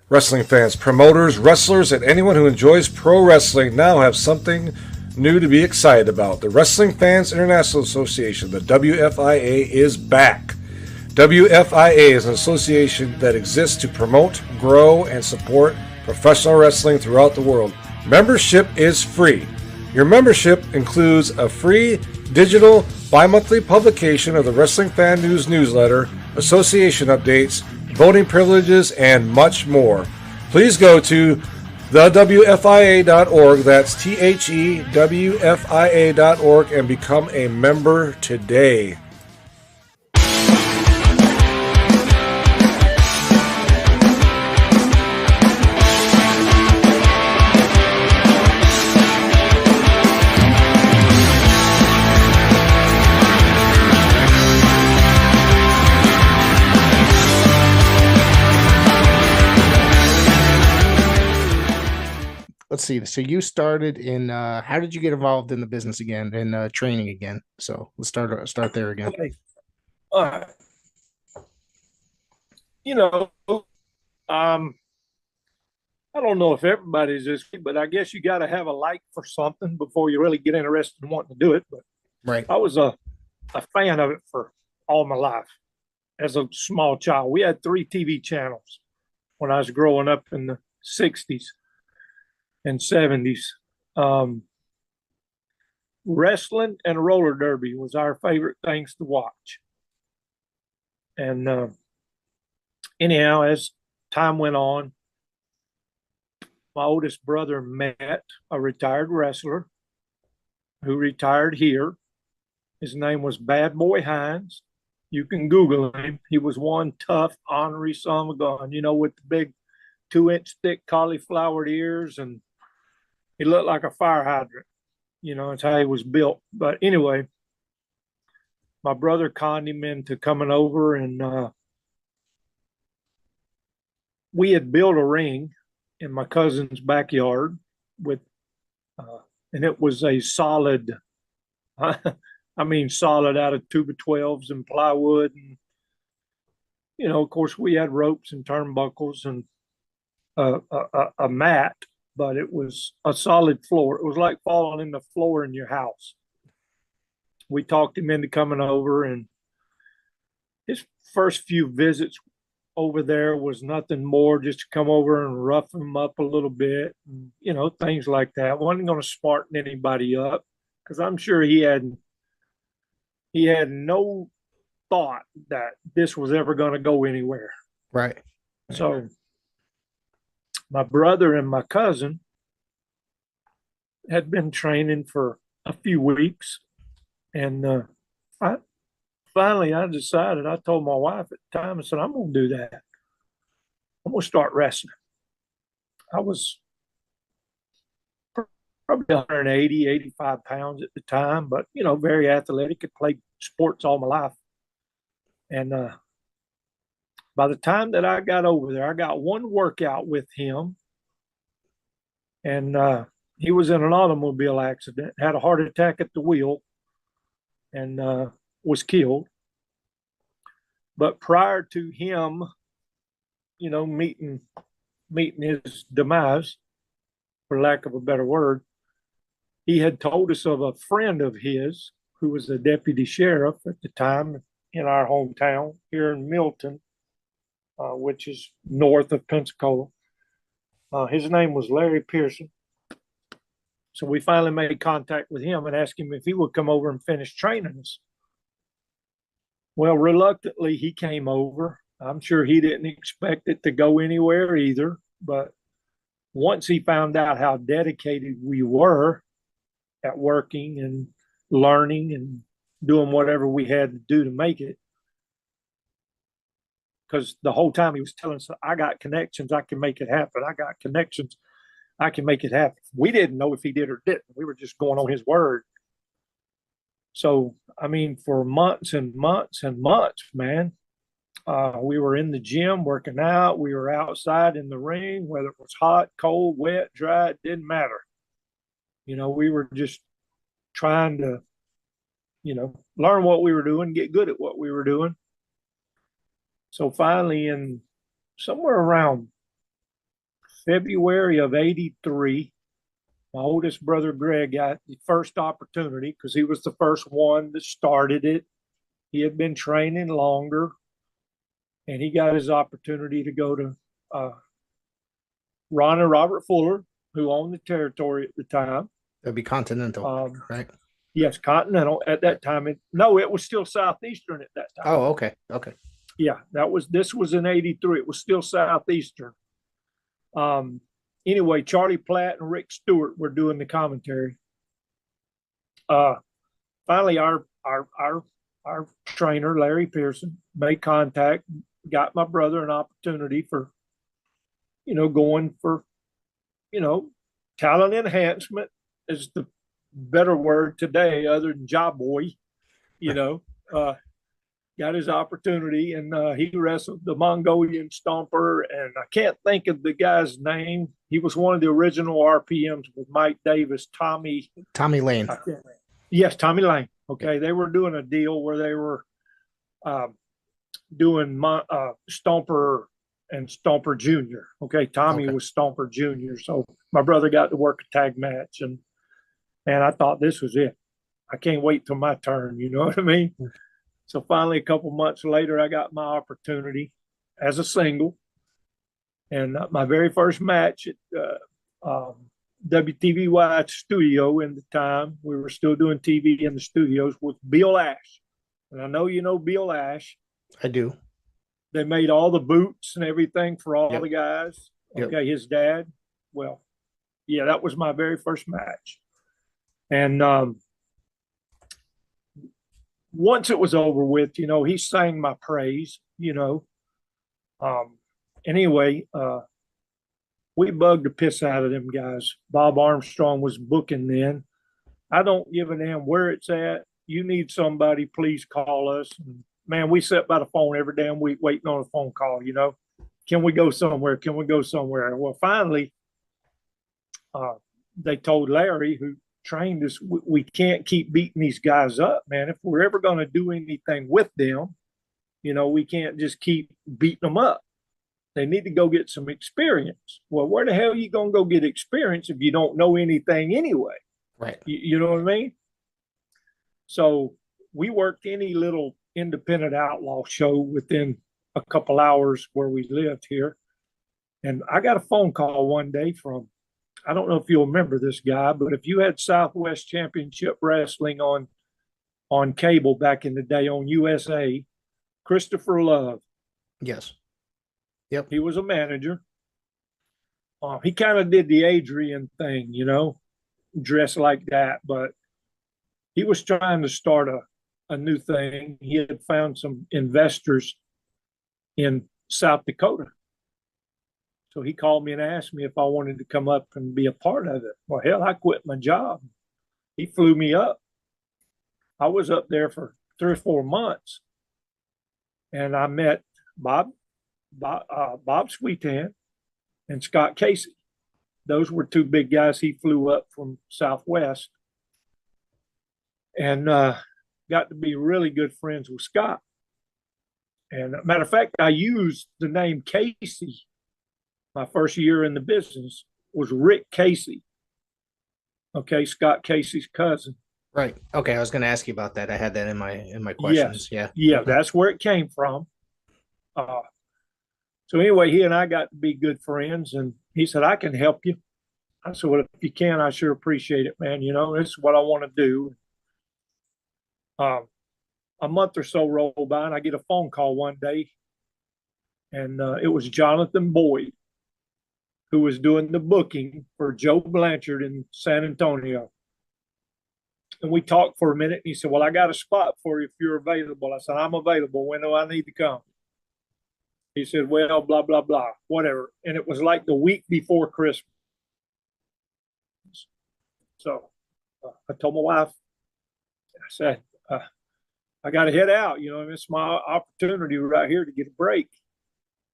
Wrestling fans, promoters, wrestlers, and anyone who enjoys pro wrestling now have something new to be excited about. The Wrestling Fans International Association, the WFIA, is back. WFIA is an association that exists to promote, grow, and support professional wrestling throughout the world. Membership is free. Your membership includes a free digital bi-monthly publication of the Wrestling Fan News newsletter, association updates, voting privileges, and much more. Please go to thewfia.org, that's THEWFIA.org, and become a member today. Let's see. So you started in, how did you get involved in the business again and training again? So let's start there again. Okay. All right. You know, I don't know if everybody's this, but I guess you got to have a like for something before you really get interested in wanting to do it. But Right. I was a fan of it for all my life as a small child. We had 3 TV channels when I was growing up in the 60s and 70s. Wrestling and roller derby was our favorite things to watch. And anyhow, as time went on, my oldest brother met a retired wrestler who retired here. His name was Bad Boy Hines. You can Google him. He was one tough, ornery son of a gun, you know, with the big 2-inch thick cauliflowered ears, and he looked like a fire hydrant. You know, it's how he was built. But anyway, my brother conned him into coming over, and we had built a ring in my cousin's backyard with, and it was a solid, I mean, solid out of 2x12s and plywood. And, you know, of course, we had ropes and turnbuckles and a mat, but it was a solid floor. It was like falling in the floor in your house. We talked him into coming over, and his first few visits over there was nothing more, just to come over and rough him up a little bit, and, you know, things like that. Wasn't going to smarten anybody up, because I'm sure he had no thought that this was ever going to go anywhere. Right. So my brother and my cousin had been training for a few weeks, and finally I decided, I told my wife at the time, I said, I'm going to do that. I'm going to start wrestling. I was probably 180, 85 pounds at the time, but, you know, very athletic. Had played sports all my life. And by the time that I got over there, I got one workout with him, and he was in an automobile accident, had a heart attack at the wheel, and was killed. But prior to him, you know, meeting his demise, for lack of a better word, he had told us of a friend of his who was a deputy sheriff at the time in our hometown here in Milton, which is north of Pensacola. His name was Larry Pearson. So we finally made contact with him and asked him if he would come over and finish training us. Well, reluctantly, he came over. I'm sure he didn't expect it to go anywhere either. But once he found out how dedicated we were at working and learning and doing whatever we had to do to make it, because the whole time he was telling us, I got connections, I can make it happen. I got connections, I can make it happen. We didn't know if he did or didn't. We were just going on his word. So, I mean, for months and months and months, man, we were in the gym working out. We were outside in the ring, whether it was hot, cold, wet, dry, it didn't matter. You know, we were just trying to, you know, learn what we were doing, get good at what we were doing. So finally, in somewhere around February of '83. My oldest brother, Greg, got the first opportunity because he was the first one that started it. He had been training longer, and he got his opportunity to go to Ron and Robert Fuller, who owned the territory at the time. That'd be Continental, right? Yes, Continental at that time. It was still Southeastern at that time. Oh, okay. Okay. Yeah, this was in '83. It was still Southeastern. Anyway, Charlie Platt and Rick Stewart were doing the commentary. Finally, our trainer, Larry Pearson, made contact, got my brother an opportunity for, going for, talent enhancement is the better word today other than job boy, got his opportunity, and he wrestled the Mongolian Stomper, and I can't think of the guy's name. He was one of the original RPMs with Mike Davis, Tommy Lane. Yes, Tommy Lane. Okay, they were doing a deal where they were doing Stomper and Stomper Junior. Okay, Tommy was Stomper Junior, so my brother got to work a tag match, and I thought this was it. I can't wait till my turn. You know what I mean? So finally, a couple months later, I got my opportunity as a single. And my very first match at WTVY studio in the time, we were still doing TV in the studios, with Bill Ash. And I know you know Bill Ash. I do. They made all the boots and everything for all the guys. Okay, his dad. Well, yeah, that was my very first match. And once it was over with, he sang my praise, Anyway, we bugged the piss out of them guys. Bob Armstrong was booking then. I don't give a damn where it's at. You need somebody, please call us. And man, we sat by the phone every damn week waiting on a phone call, Can we go somewhere? Can we go somewhere? Well, finally, they told Larry, who trained us, we can't keep beating these guys up, man. If we're ever going to do anything with them, we can't just keep beating them up. They need to go get some experience. Well, where the hell are you going to go get experience if you don't know anything anyway? Right. You know what I mean? So we worked any little independent outlaw show within a couple hours where we lived here. And I got a phone call one day from, I don't know if you'll remember this guy, but if you had Southwest Championship Wrestling on cable back in the day on USA, Christopher Love. Yes. Yep. He was a manager. He kind of did the Adrian thing, dressed like that, but he was trying to start a new thing. He had found some investors in South Dakota. So he called me and asked me if I wanted to come up and be a part of it. Well, hell, I quit my job. He flew me up. I was up there for 3 or 4 months, and I met Bob Sweetan and Scott Casey. Those were 2 big guys he flew up from Southwest, and got to be really good friends with Scott. And matter of fact, I used the name Casey. My first year in the business was Rick Casey. Okay, Scott Casey's cousin. Right. Okay, I was going to ask you about that. I had that in my questions. Yes. Yeah, that's where it came from. So anyway, he and I got to be good friends, and he said, I can help you. I said, well, if you can, I sure appreciate it, man. This is what I want to do. A month or so rolled by, and I get a phone call one day, and it was Jonathan Boyd, who was doing the booking for Joe Blanchard in San Antonio. And we talked for a minute, and he said, well, I got a spot for you if you're available. I said, I'm available. When do I need to come? He said, well, blah, blah, blah, whatever. And it was like the week before Christmas. So I told my wife, I said, I got to head out. It's my opportunity right here to get a break.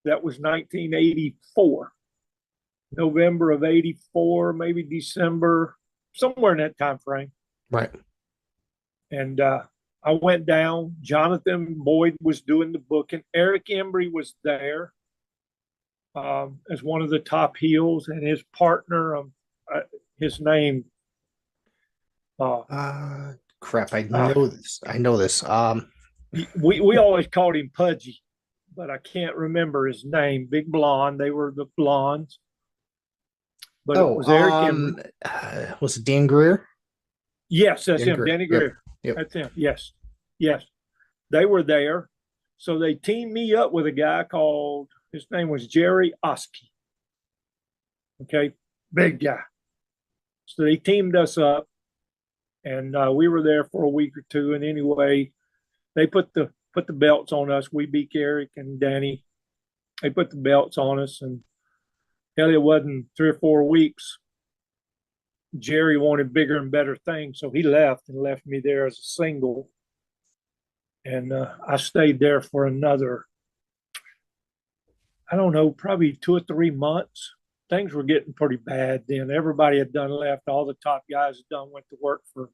That was 1984. November of 84, maybe December, somewhere in that time frame. Right. And I went down. Jonathan Boyd was doing the booking. Eric Embry was there. as one of the top heels, and his partner, his name. Crap! I know this. I know this. We always called him Pudgy, but I can't remember his name. Big blonde. They were the blondes. But it was Eric Embry. Was it Dan Greer? Yes, that's Dan him, Greer. Danny Greer. Yep. That's him. Yes, yes. They were there. So they teamed me up with a guy called, his name was Jerry Oskey. Okay, big guy. So they teamed us up, and we were there for a week or two. And anyway, they put the belts on us. We beat Eric and Danny. They put the belts on us, and hell, it wasn't 3 or 4 weeks. Jerry wanted bigger and better things, so he left and left me there as a single. And I stayed there for another, I don't know, probably 2 or 3 months. Things were getting pretty bad then. Everybody had done left. All the top guys had done went to work for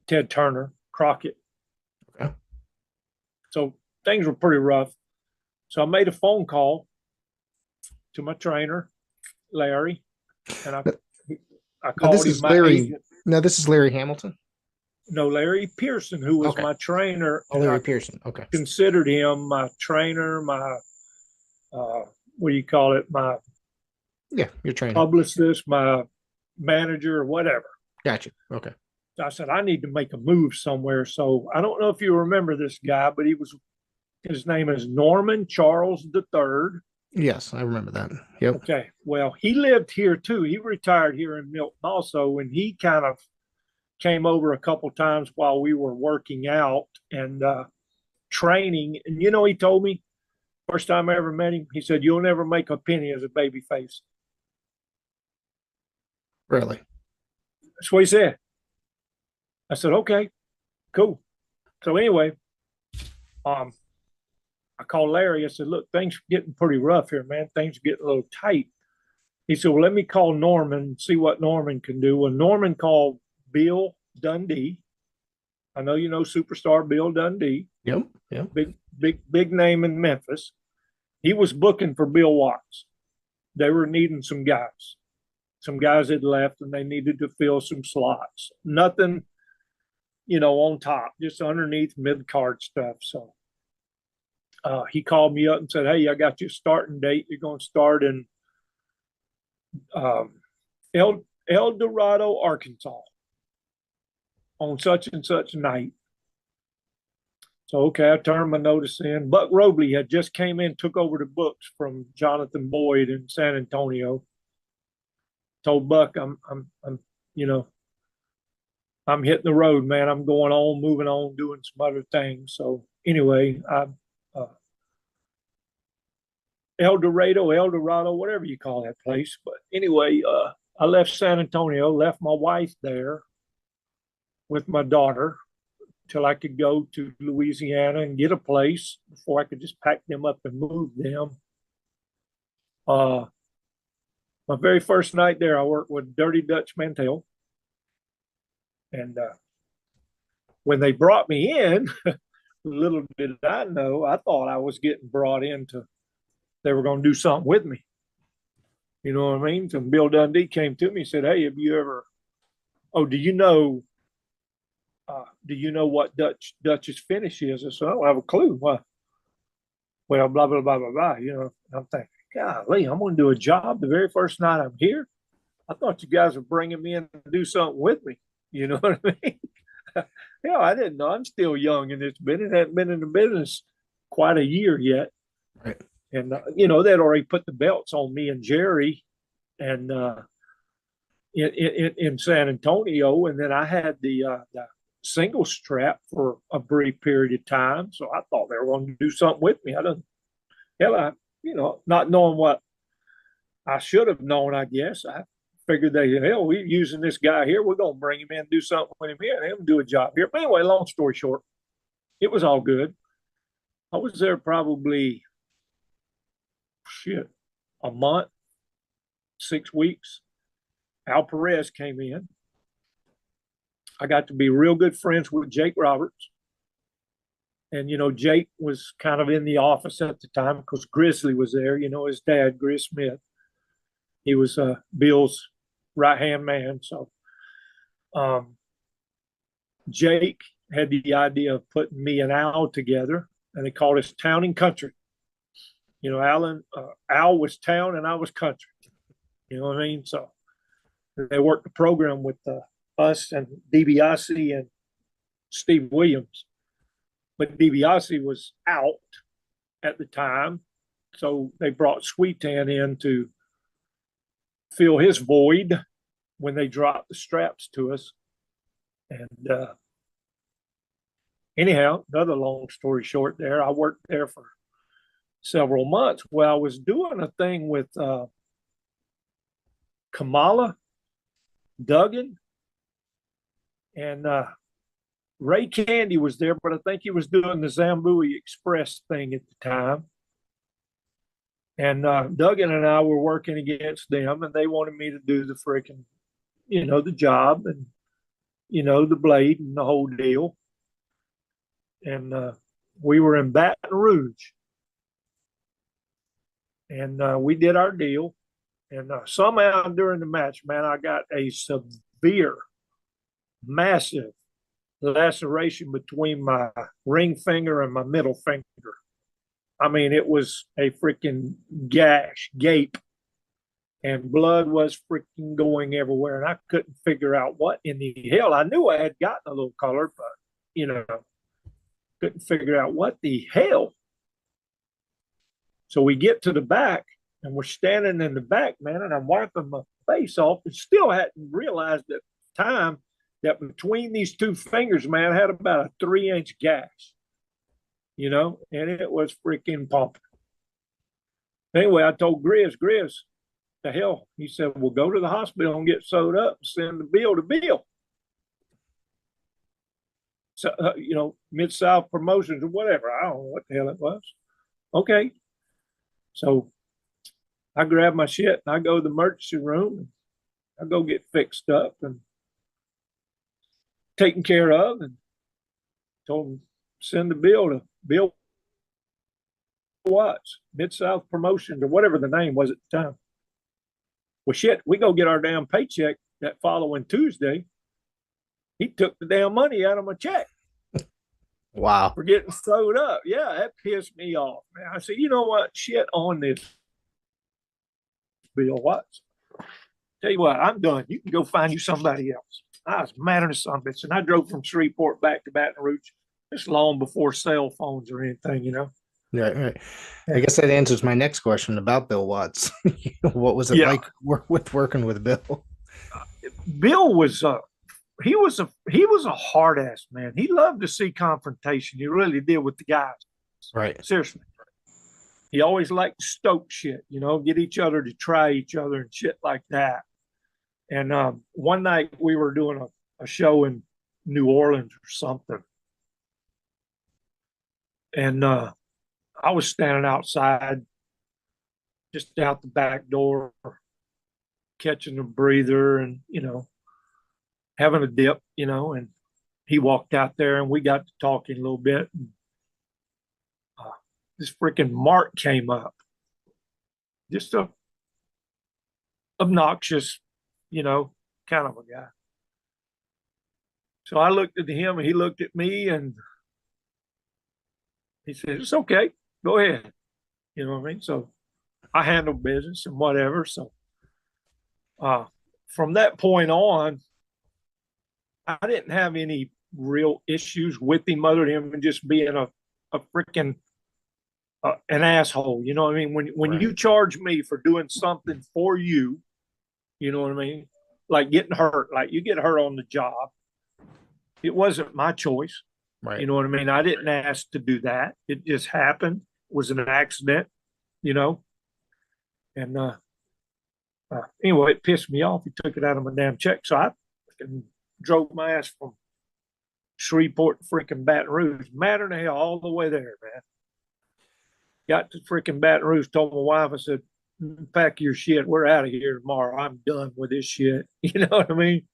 Ted Turner, Crockett. Okay. So things were pretty rough. So I made a phone call to my trainer, Larry, and I called him my agent. No, this is Larry Hamilton. No, Larry Pearson, who was my trainer. Oh, Larry Pearson. Okay. Considered him my trainer, my what do you call it? My your trainer, publicist, my manager, or whatever. Gotcha. Okay. So I said I need to make a move somewhere. So I don't know if you remember this guy, but his name is Norman Charles III. Yes, I remember that. Yep. Okay. Well, he lived here too. He retired here in Milton also, and he kind of came over a couple times while we were working out and training. And he told me, first time I ever met him, he said, "You'll never make a penny as a baby face." Really? That's what he said. I said, "Okay, cool." So anyway, I called Larry. I said, "Look, things are getting pretty rough here, man. Things are getting a little tight." He said, "Well, let me call Norman and see what Norman can do." Well, Norman called Bill Dundee. I know you know superstar Bill Dundee. Yep. Yep. Big name in Memphis. He was booking for Bill Watts. They were needing some guys. Some guys had left and they needed to fill some slots. Nothing, on top, just underneath mid-card stuff. So he called me up and said, "Hey, I got you a starting date. You're going to start in El Dorado, Arkansas on such and such night." So, okay, I turned my notice in. Buck Robley had just came in, took over the books from Jonathan Boyd in San Antonio. Told Buck, I'm hitting the road, man. I'm going on, moving on, doing some other things. So anyway, El Dorado, whatever you call that place. But anyway, I left San Antonio, left my wife there with my daughter till I could go to Louisiana and get a place before I could just pack them up and move them. My very first night there, I worked with Dirty Dutch Mantell. And when they brought me in, little did I know, I thought I was getting brought they were going to do something with me. You know what I mean? So Bill Dundee came to me and said, "Hey, have you ever, do you know what Dutch's finish is?" I said, "I don't have a clue." Well, blah, blah, blah, blah, blah. I'm thinking, golly, I'm going to do a job the very first night I'm here. I thought you guys were bringing me in to do something with me. You know what I mean? I didn't know. I'm still young in this business. I haven't been in the business quite a year yet. Right. And, they'd already put the belts on me and Jerry and in San Antonio. And then I had the single strap for a brief period of time. So I thought they were going to do something with me. Not knowing what I should have known, I guess. I figured we're using this guy here. We're going to bring him in and do something with him here and him do a job here. But anyway, long story short, it was all good. I was there probably, a month, 6 weeks. Al Perez came in. I got to be real good friends with Jake Roberts. And, Jake was kind of in the office at the time because Grizzly was there, his dad, Grizz Smith. He was Bill's right-hand man. So Jake had the idea of putting me and Al together, and they called us Town and Country. Al was town and I was country. You know what I mean? So they worked the program with us and DiBiase and Steve Williams. But DiBiase was out at the time. So they brought Sweetan in to fill his void when they dropped the straps to us. And anyhow, another long story short there, I worked there for several months. Well, I was doing a thing with Kamala, Duggan, and Ray Candy was there, but I think he was doing the Zambui Express thing at the time. And Duggan and I were working against them, and they wanted me to do the freaking, the job and, the blade and the whole deal. And we were in Baton Rouge. And we did our deal. And somehow during the match, man, I got a severe, massive laceration between my ring finger and my middle finger. I mean, it was a freaking gape, and blood was freaking going everywhere. And I couldn't figure out what in the hell. I knew I had gotten a little color, but, couldn't figure out what the hell. So we get to the back, and we're standing in the back, man, and I'm wiping my face off, and still hadn't realized at the time that between these two fingers, man, I had about a 3-inch gash, and it was freaking pumping. Anyway, I told Grizz, the hell, he said, well, go to the hospital and get sewed up and send the bill to Bill. So, Mid-South Promotions or whatever. I don't know what the hell it was. Okay. So I grab my shit and I go to the emergency room and I go get fixed up and taken care of, and told him send the bill to Bill Watts, Mid-South Promotions or whatever the name was at the time. Well, shit, we go get our damn paycheck that following Tuesday. He took the damn money out of my check. Wow. For getting sewed up. Yeah, that pissed me off, man. I said, you know what? Shit on this, Bill Watts. Tell you what, I'm done. You can go find you somebody else. I was mad at the son of a bitch, and I drove from Shreveport back to Baton Rouge. It's long before cell phones or anything, Right. I guess that answers my next question about Bill Watts. What was it like working with Bill? Bill was he was a hard ass man. He loved to see confrontation. He really did with the guys. Right. Seriously. He always liked to stoke shit, get each other to try each other and shit like that. And one night we were doing a show in New Orleans or something. And I was standing outside, just out the back door, catching a breather and, having a dip, and he walked out there and we got to talking a little bit. And, this freaking Mark came up, just a obnoxious, kind of a guy. So I looked at him and he looked at me and he said, it's okay, go ahead. You know what I mean? So I handle business and whatever. So from that point on, I didn't have any real issues with him other than him just being a freaking an asshole. You know what I mean? When Right. you charge me for doing something for you, you know what I mean? Like getting hurt, like you get hurt on the job. It wasn't my choice. Right. You know what I mean? I didn't ask to do that. It just happened. It was an accident, And anyway, it pissed me off. He took it out of my damn check. So I freaking drove my ass from Shreveport to freaking Baton Rouge. Madder than hell all the way there, man. Got to freaking Baton Rouge, told my wife, I said, pack your shit. We're out of here tomorrow. I'm done with this shit. You know what I mean?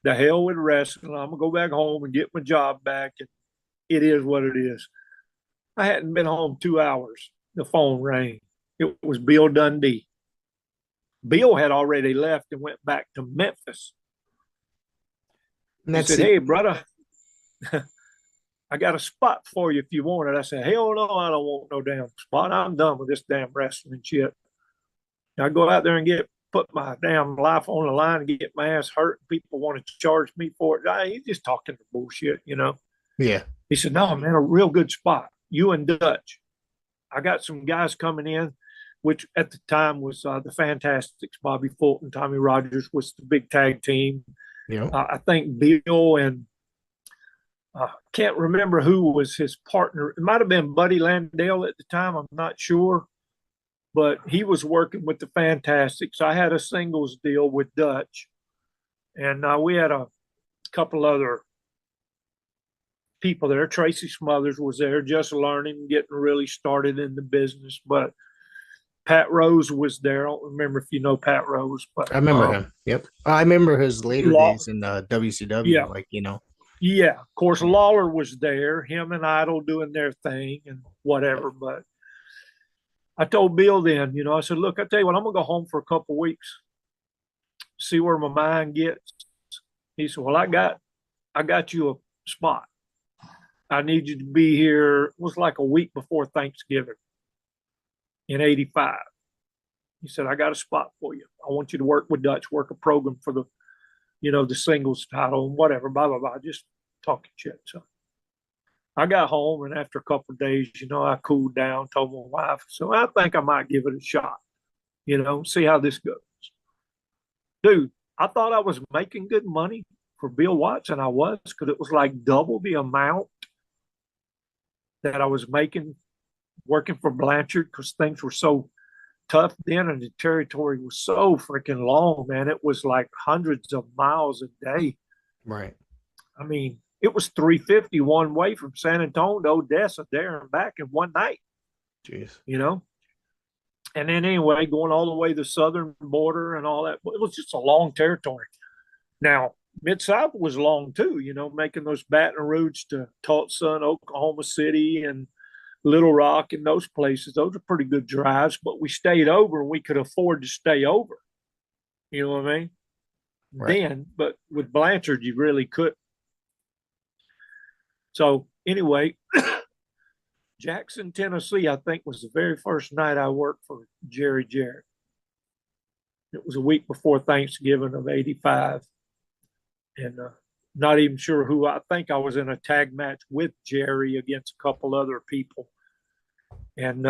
The hell with wrestling. I'm going to go back home and get my job back. And it is what it is. I hadn't been home 2 hours. The phone rang. It was Bill Dundee. Bill had already left and went back to Memphis. He said, "Hey, brother, I got a spot for you if you want it." I said, "Hell no, I don't want no damn spot. I'm done with this damn wrestling shit. I go out there and put my damn life on the line and get my ass hurt. And people want to charge me for it. He's just talking bullshit, you know." Yeah. He said, "No, man, a real good spot. You and Dutch. I got some guys coming in," which at the time was the Fantastics. Bobby Fulton, Tommy Rogers was the big tag team. Yeah. I think Bill and can't remember who was his partner. It might have been Buddy Landale at the time. I'm not sure. But he was working with the Fantastics. I had a singles deal with Dutch. And we had a couple other people there. Tracy Smothers was there, just learning, getting really started in the business. But Pat Rose was there. I don't remember if you know Pat Rose, but I remember him. Yep. I remember his later days in WCW. Yeah. Like, you know. Yeah. Of course, Lawler was there, him and Idol doing their thing and whatever. But I told Bill then, you know, I said, "Look, I tell you what, I'm going to go home for a couple of weeks, see where my mind gets." He said, "Well, I got you a spot. I need you to be here." It was like a week before Thanksgiving in 85. He said, "I got a spot for you. I want you to work with Dutch, work a program for the, you know, the singles title and whatever, blah, blah, blah, just talking shit." So I got home, and after a couple of days, you know, I cooled down, told my wife, so I think I might give it a shot, you know, see how this goes. Dude, I thought I was making good money for Bill Watts, and I was, because it was like double the amount that I was making working for Blanchard, because things were so tough then, and the territory was so freaking long, man. It was like hundreds of miles a day. Right. I mean, it was 350 one way from San Antonio to Odessa, there and back in one night. Jeez. You know? And then anyway, going all the way to the southern border and all that, it was just a long territory. Now, Mid-South was long too, you know, making those Baton Rouge to Tulsa and Oklahoma City and Little Rock and those places. Those are pretty good drives, but we stayed over and we could afford to stay over. You know what I mean? Right. Then, but with Blanchard, you really couldn't. So anyway, Jackson, Tennessee, I think was the very first night I worked for Jerry Jarrett. It was a week before Thanksgiving of 85. And not even sure who. I think I was in a tag match with Jerry against a couple other people. And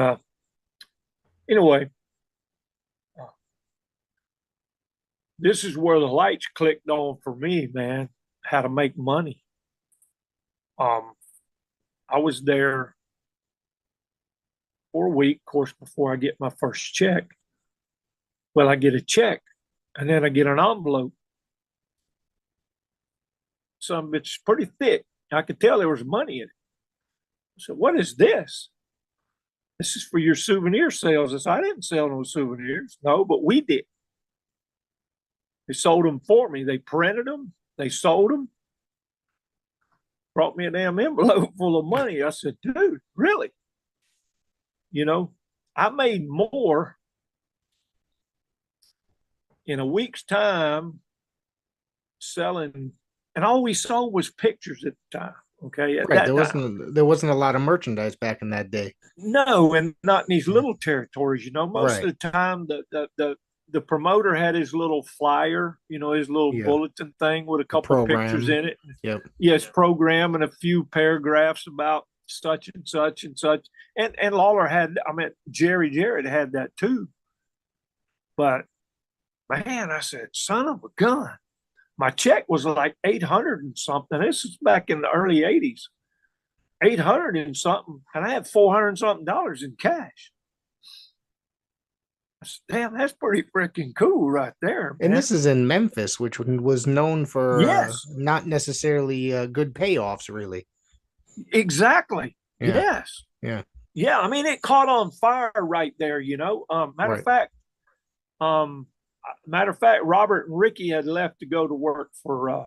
anyway, this is where the lights clicked on for me, man, how to make money. I was there for a week, of course, before I get my first check. Well, I get a check, and then I get an envelope. Some of it's pretty thick. I could tell there was money in it. I said, "What is this?" "This is for your souvenir sales." I said, "I didn't sell no souvenirs." "No, but we did. They sold them for me. They printed them. They sold them. Brought me a damn envelope full of money." I said, "Dude, really?" You know, I made more in a week's time selling, and all we sold was pictures at the time. Okay, at Right. that There wasn't a lot of merchandise back in that day. No, and not in these little territories. You know, most Right. of the time the promoter had his little flyer, you know, his little bulletin thing with a couple of pictures in it. Yep. Yes, program and a few paragraphs about such and such and such. And Lawler had, I mean, Jerry Jarrett had that too. But man, I said, son of a gun. My check was like 800 and something. This is back in the early 80s. 800 and something, and I had $400 and something in cash. I said, damn, that's pretty freaking cool right there, man. And this is in Memphis, which was known for not necessarily good payoffs, really. Exactly. Yeah. Yes. Yeah. Yeah. I mean, it caught on fire right there, you know. Matter of fact, Robert and Ricky had left to go to work for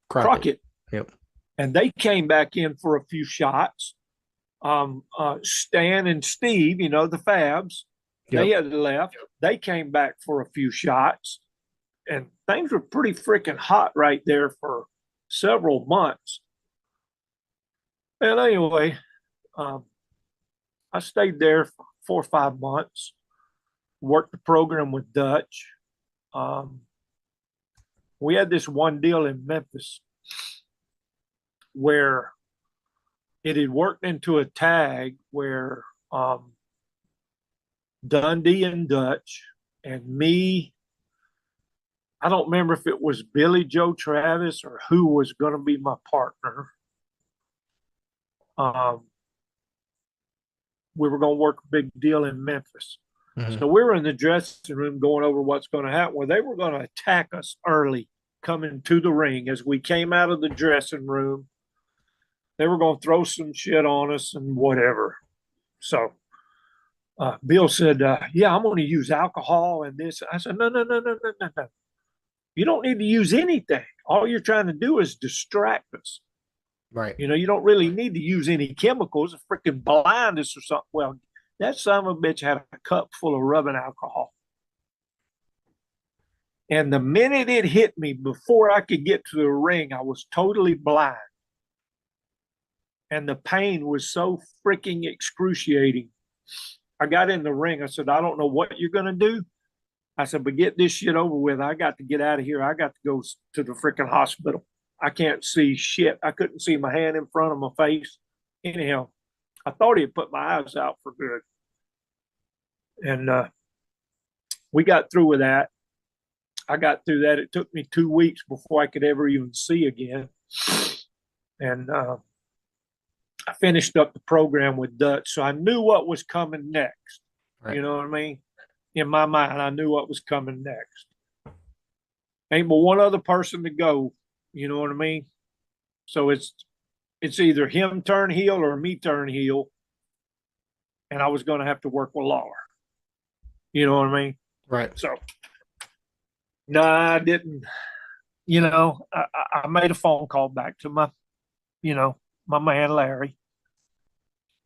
Crockett. Yep. and they came back in for a few shots. Stan and Steve, you know, the Fabs, they had left. They came back for a few shots, and things were pretty freaking hot right there for several months. And anyway, I stayed there for 4 or 5 months, worked the program with Dutch. We had this one deal in Memphis where it had worked into a tag where Dundee and Dutch and me, I don't remember if it was Billy Joe Travis or who was going to be my partner. We were going to work a big deal in Memphis. Mm-hmm. So we were in the dressing room going over what's going to happen. Well, they were going to attack us early coming to the ring. As we came out of the dressing room, they were going to throw some shit on us and whatever. So Bill said, yeah, I'm going to use alcohol and this. I said, no. You don't need to use anything. All you're trying to do is distract us. Right. You know, you don't really need to use any chemicals, freaking blind us or something. Well, that son of a bitch had a cup full of rubbing alcohol. And the minute it hit me, before I could get to the ring, I was totally blind. And the pain was so freaking excruciating. I got in the ring. I said, I don't know what you're going to do. I said, but get this shit over with. I got to get out of here. I got to go to the freaking hospital. I can't see shit. I couldn't see my hand in front of my face. Anyhow, I thought he had put my eyes out for good. And we got through with that. I got through that. It took me 2 weeks before I could ever even see again. And I finished up the program with Dutch. So I knew what was coming next. Right. You know what I mean? In my mind, I knew what was coming next. Ain't but one other person to go. You know what I mean? So it's either him turn heel or me turn heel. And I was going to have to work with Lawler. You know what I mean? Right. So, no, I didn't. You know, I made a phone call back to my man, Larry.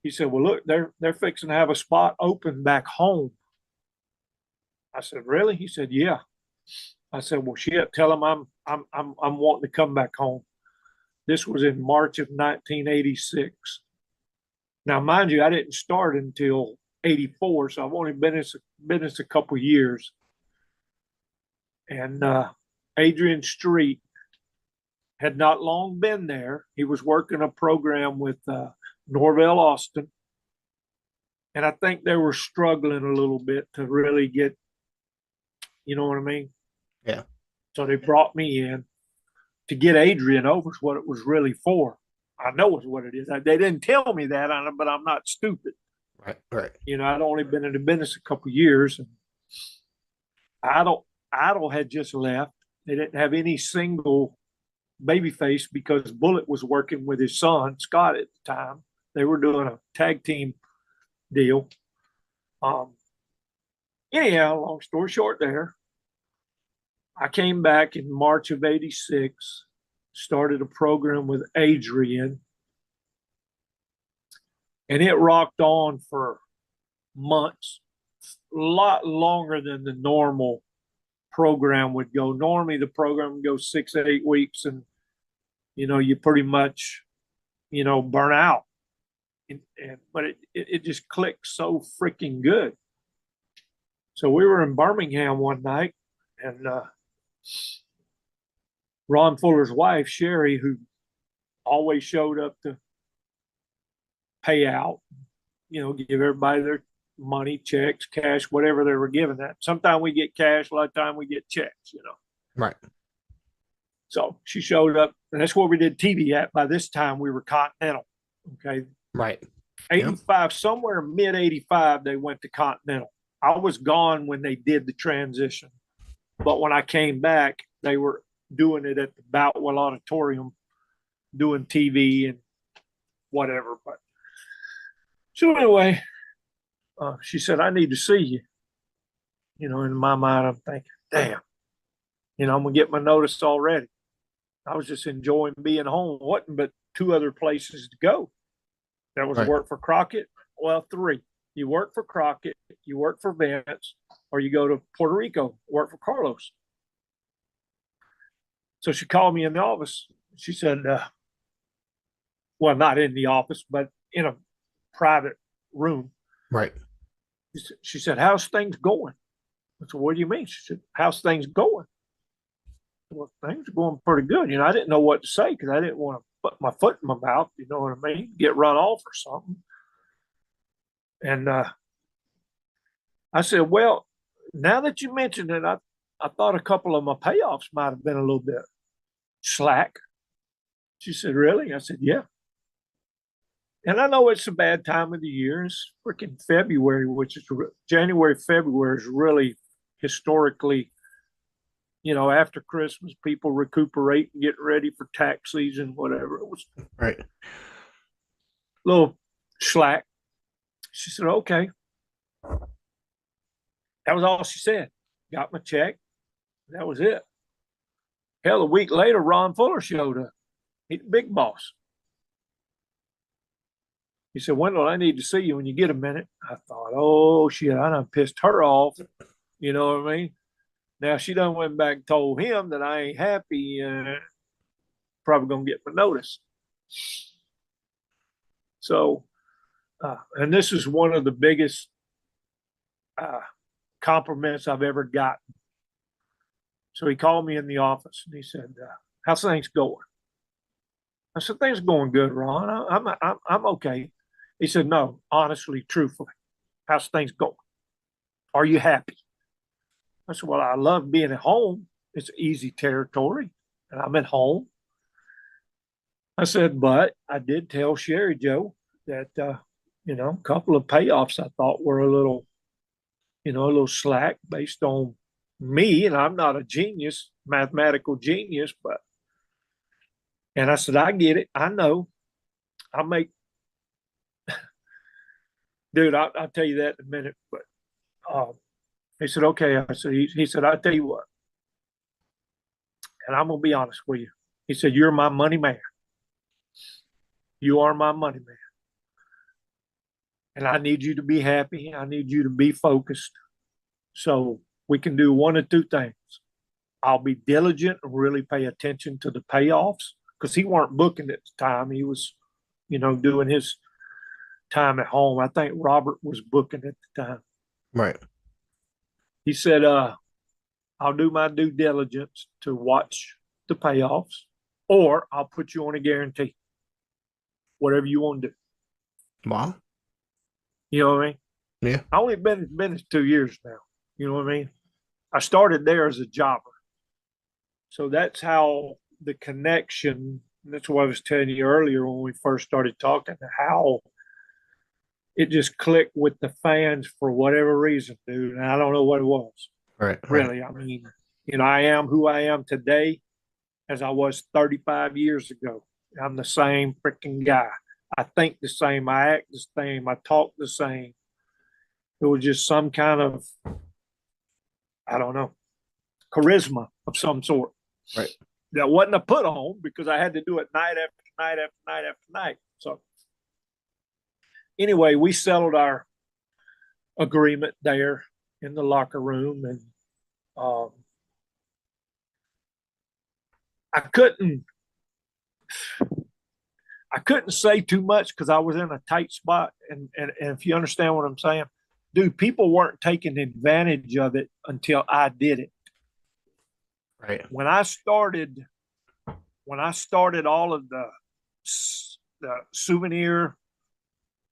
He said, well, look, they're fixing to have a spot open back home. I said, really? He said, yeah. I said, well, shit, tell him I'm wanting to come back home. This was in March of 1986. Now, mind you, I didn't start until 84, so I've only been in this a couple of years. And Adrian Street had not long been there. He was working a program with Norvell Austin. And I think they were struggling a little bit to really get, you know what I mean? Yeah. So they brought me in to get Adrian over is what it was really for. I know it's what it is. They didn't tell me that, but I'm not stupid. Right. You know, I'd only been in the business a couple of years. And Idol had just left. They didn't have any single babyface because Bullet was working with his son, Scott, at the time. They were doing a tag team deal. Anyhow, long story short there, I came back in March of 86, started a program with Adrian, and it rocked on for months, a lot longer than the normal program would go. Normally the program would go 6 to 8 weeks, and, you know, you pretty much, you know, burn out. But it just clicked so freaking good. So we were in Birmingham one night, and Ron Fuller's wife, Sherry, who always showed up to pay out, you know, give everybody their money, checks, cash, whatever they were giving that. Sometimes we get cash, a lot of time we get checks, you know. Right. So she showed up, and that's where we did TV at. By this time, we were Continental. Okay. Right. 85, yep. Somewhere mid 85, they went to Continental. I was gone when they did the transition. But when I came back, they were doing it at the Boutwell Auditorium, doing TV and whatever. But so anyway, she said, I need to see you. You know, in my mind, I'm thinking, damn, you know, I'm going to get my notice already. I was just enjoying being home. Wasn't but two other places to go. There was Right. work for Crockett. Well, three. You work for Crockett, you work for Vince, or you go to Puerto Rico, work for Carlos. So she called me in the office. She said, well, not in the office, but in a private room. Right. She said, how's things going? I said, what do you mean? She said, how's things going? Well, things are going pretty good. I didn't know what to say because I didn't want to put my foot in my mouth, you know what I mean? Get run off or something. And I said, well, now that you mentioned it, I thought a couple of my payoffs might have been a little bit slack. She said, really? I said, yeah. And I know it's a bad time of the year. It's freaking February, which is January, February is really historically, after Christmas, people recuperate and get ready for tax season, whatever. It was Right. a little slack. She said, okay. That was all she said. Got my check. That was it. Hell, a week later, Ron Fuller showed up. He's the big boss. He said, Wendall, I need to see you when you get a minute. I thought, oh, shit, I done pissed her off. You know what I mean? Now, she done went back and told him that I ain't happy. Probably going to get my notice. So, and this is one of the biggest compliments I've ever gotten. So he called me in the office and he said, how's things going? I said, things are going good, Ron. I'm okay. He said, no, honestly, truthfully, how's things going? Are you happy? I said, well, I love being at home. It's easy territory and I'm at home. I said, but I did tell Sherry Joe that, a couple of payoffs I thought were a little slack based on me. And I'm not a genius, mathematical genius, and I said, I get it. I know. Dude, I'll tell you that in a minute. But he said, okay. I said, he said, I'll tell you what. And I'm going to be honest with you. He said, you're my money man. You are my money man. And I need you to be happy. I need you to be focused. So we can do one of two things. I'll be diligent and really pay attention to the payoffs because he weren't booking at the time. He was, doing his time at home. I think Robert was booking at the time. Right. He said, I'll do my due diligence to watch the payoffs, or I'll put you on a guarantee. Whatever you want to do. Wow. You know what I mean? Yeah. I only been in business 2 years now. You know what I mean? I started there as a jobber. So that's how the connection, that's what I was telling you earlier when we first started talking, how it just clicked with the fans for whatever reason, dude. And I don't know what it was. Right. Really. I mean, I am who I am today as I was 35 years ago. I'm the same freaking guy. I think the same. I act the same. I talk the same. It was just some kind of, I don't know, charisma of some sort. Right. That wasn't a put on because I had to do it night after night after night after night. So anyway, we settled our agreement there in the locker room, and I couldn't say too much because I was in a tight spot. And if you understand what I'm saying, dude, people weren't taking advantage of it until I did it. Right. When I started all of the souvenir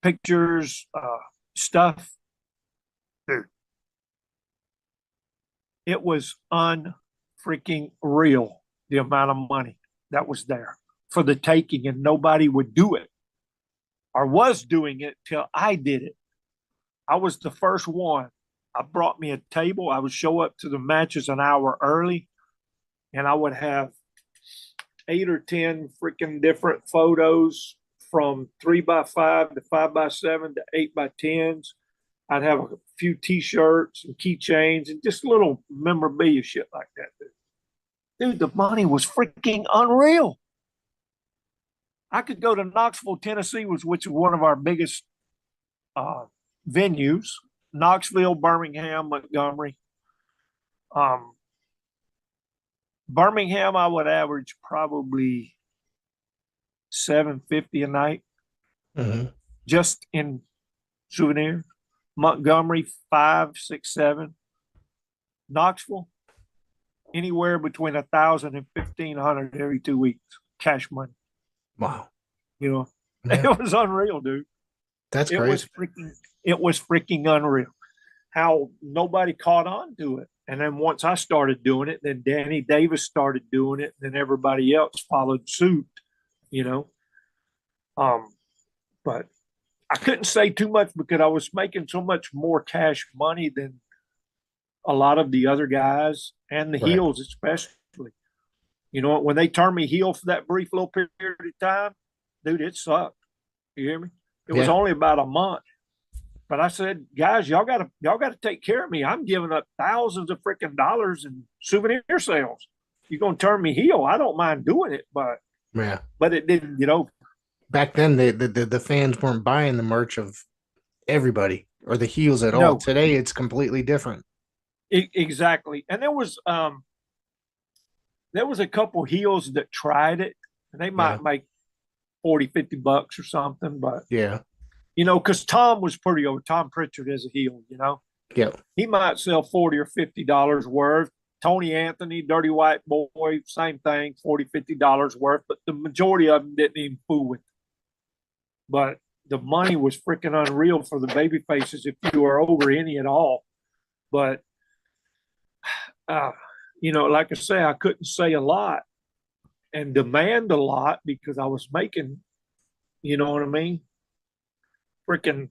pictures, stuff, dude, it was unfreaking real, the amount of money that was there for the taking, and nobody would do it or was doing it till I did it. I was the first one. I brought me a table. I would show up to the matches an hour early, and I would have 8 or 10 freaking different photos from 3x5 to 5x7 to 8x10s. I'd have a few T-shirts and keychains and just little memorabilia shit like that, dude. Dude, the money was freaking unreal. I could go to Knoxville, Tennessee, which is one of our biggest uh, venues. Knoxville, Birmingham, Montgomery. Um, Birmingham, I would average probably $750 a night, just in souvenirs. Montgomery, 5, 6, 7. Knoxville, anywhere between 1,000 and 1,500 every 2 weeks, cash money. Wow. You know, Yeah. it was unreal, dude. That's crazy. It was freaking unreal how nobody caught on to it. And then once I started doing it, then Danny Davis started doing it, and then everybody else followed suit, you know. But I couldn't say too much because I was making so much more cash money than a lot of the other guys and the heels, especially. You know, when they turned me heel for that brief little period of time, dude, it sucked. You hear me? It was only about a month. But I said, guys, y'all gotta take care of me. I'm giving up thousands of freaking dollars in souvenir sales. You're gonna turn me heel. I don't mind doing it, but it didn't get over. Back then, the fans weren't buying the merch of everybody or the heels at all. Today, it's completely different. Exactly. And there was a couple heels that tried it, and they might make $40-$50 or something, but you know, because Tom was pretty over. Tom Pritchard is a heel, you know. Yeah. He might sell $40 or $50 worth. Tony Anthony, Dirty White Boy, same thing, $40-$50 worth. But the majority of them didn't even fool with it. But the money was freaking unreal for the baby faces if you were over any at all. But you know, like I say, I couldn't say a lot and demand a lot because I was making, you know what I mean? Freaking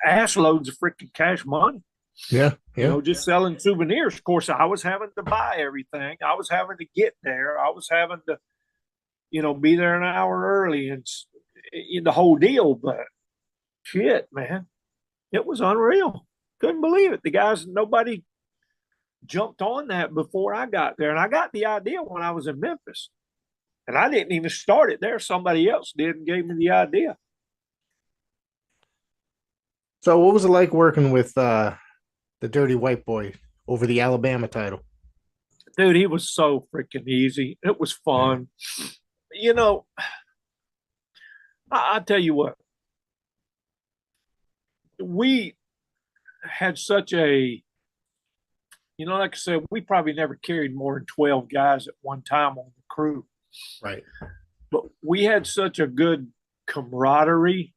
ass loads of freaking cash money. Yeah. You know, just selling souvenirs. Of course, I was having to buy everything. I was having to get there. I was having to, you know, be there an hour early and the whole deal. But shit, man, it was unreal. Couldn't believe it. The guys, nobody jumped on that before I got there. And I got the idea when I was in Memphis. And I didn't even start it there. Somebody else did and gave me the idea. So what was it like working with the Dirty White Boy over the Alabama title? Dude, he was so freaking easy. It was fun. Yeah. You know, I tell you what. We had such a, you know, like I said, we probably never carried more than 12 guys at one time on the crew. Right. But we had such a good camaraderie,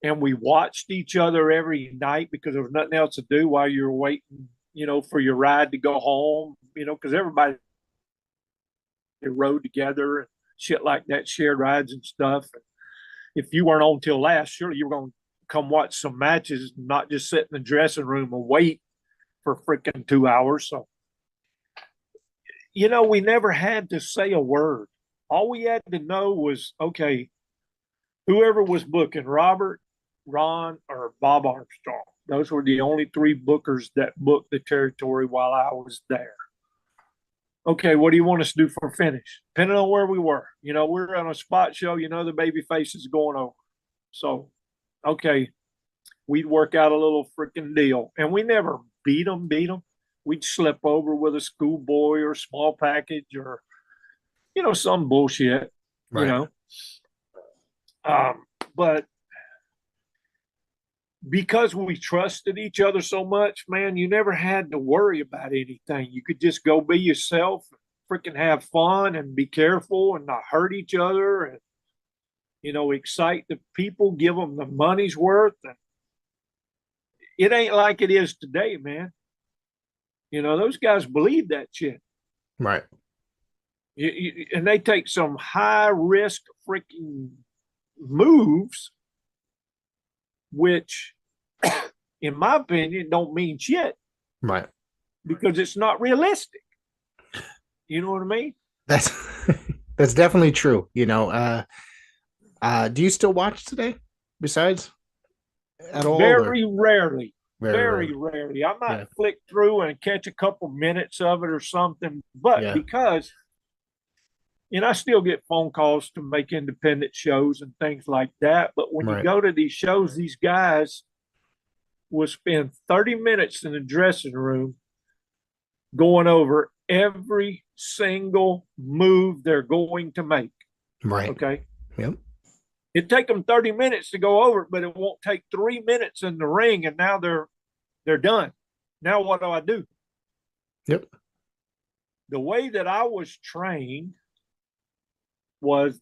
and we watched each other every night because there was nothing else to do while you were waiting, you know, for your ride to go home, you know, because everybody rode together and shit like that, shared rides and stuff. If you weren't on till last, surely you were going to come watch some matches, not just sit in the dressing room and wait for freaking 2 hours. So, you know, we never had to say a word. All we had to know was, okay, whoever was booking, Robert, Ron, or Bob Armstrong, those were the only three bookers that booked the territory while I was there. Okay, what do you want us to do for a finish? Depending on where we were. You know, we're on a spot show, you know, the baby face is going over. So, okay, we'd work out a little freaking deal. And we never beat them. We'd slip over with a schoolboy or small package or, you know, some bullshit, you know. But because we trusted each other so much, man, you never had to worry about anything. You could just go be yourself, freaking have fun and be careful and not hurt each other and, you know, excite the people, give them the money's worth. And it ain't like it is today, man. You know, those guys believe that shit. Right. And they take some high risk freaking moves, which, in my opinion, don't mean shit. Right. Because it's not realistic. You know what I mean? That's definitely true. You know, do you still watch today besides at all? Very rarely. Very rarely. I might flick through and catch a couple minutes of it or something, but because I still get phone calls to make independent shows and things like that. But when you go to these shows, these guys will spend 30 minutes in the dressing room going over every single move they're going to make. Right. Okay. Yep. It take them 30 minutes to go over it, but it won't take 3 minutes in the ring, and now they're done. Now what do I do? Yep. The way that I was trained was,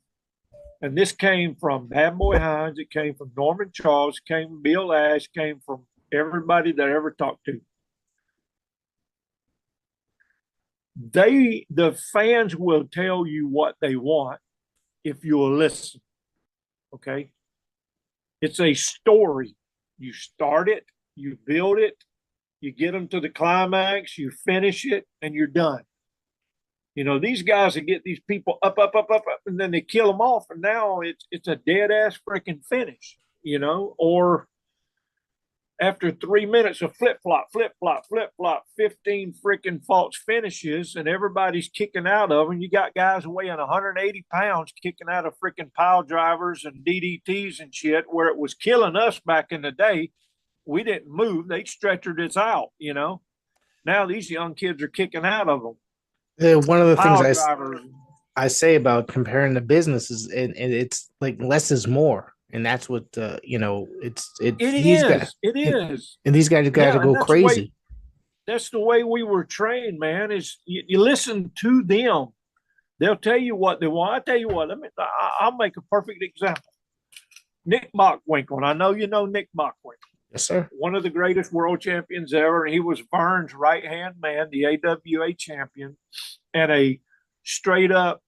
and this came from Bad Boy Hines, it came from Norman Charles, it came from Bill Ash, came from everybody that I ever talked to. The fans will tell you what they want if you'll listen. Okay. It's a story. You start it, you build it, you get them to the climax, you finish it, and you're done. These guys that get these people up, and then they kill them off, and now it's a dead ass freaking finish, or after 3 minutes of flip flop, 15 freaking false finishes, and everybody's kicking out of them. You got guys weighing 180 pounds kicking out of freaking pile drivers and DDTs and shit, where it was killing us back in the day. We didn't move. They stretchered us out, Now these young kids are kicking out of them. One of the things I say about comparing the businesses, and it's like less is more. And that's what it is. And these guys got to go crazy. That's the way we were trained, man. Is you listen to them. They'll tell you what they want. I tell you what. I'll make a perfect example. Nick Bockwinkel, and I know you know Nick Bockwinkel. Yes, sir. One of the greatest world champions ever. And he was Vern's right-hand man, the AWA champion, and a straight up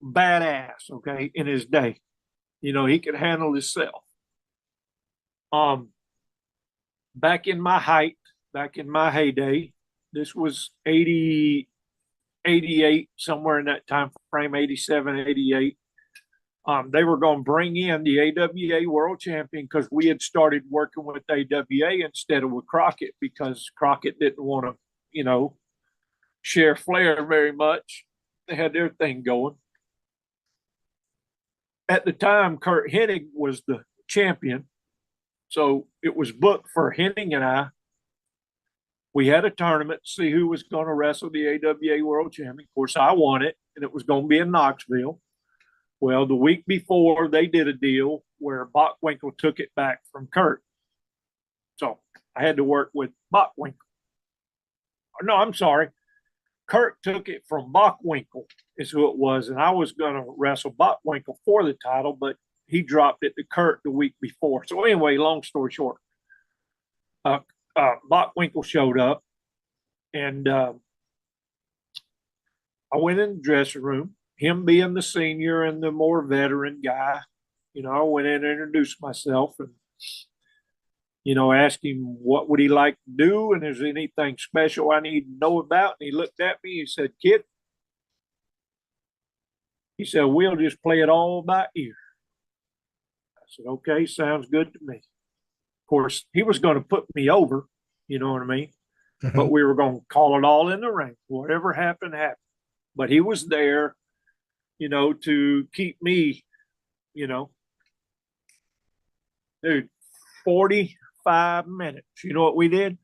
badass. Okay, in his day. He could handle himself. Back in my heyday, this was 80, 88, somewhere in that time frame, 87, 88. They were going to bring in the AWA world champion because we had started working with AWA instead of with Crockett, because Crockett didn't want to, share Flair very much. They had their thing going. At the time, Kurt Hennig was the champion. So it was booked for Hennig and I. We had a tournament to see who was going to wrestle the AWA World Champion. Of course, I won it, and it was going to be in Knoxville. Well, the week before, they did a deal where Bockwinkel took it back from Kurt. So I had to work with Bockwinkel. No, I'm sorry. Kurt took it from Bockwinkel, is who it was, and I was going to wrestle Bockwinkel for the title, but he dropped it to Kurt the week before. So anyway, long story short, Bockwinkel showed up, and I went in the dressing room. Him being the senior and the more veteran guy, I went in and introduced myself and, asked him what would he like to do and is there anything special I need to know about. And he looked at me and said, "Kid," he said, "we'll just play it all by ear." I said, "Okay, sounds good to me." Of course, he was going to put me over, you know what I mean? Mm-hmm. But we were going to call it all in the ring. Whatever happened, happened. But he was there, to keep me, dude, 45 minutes. You know what we did?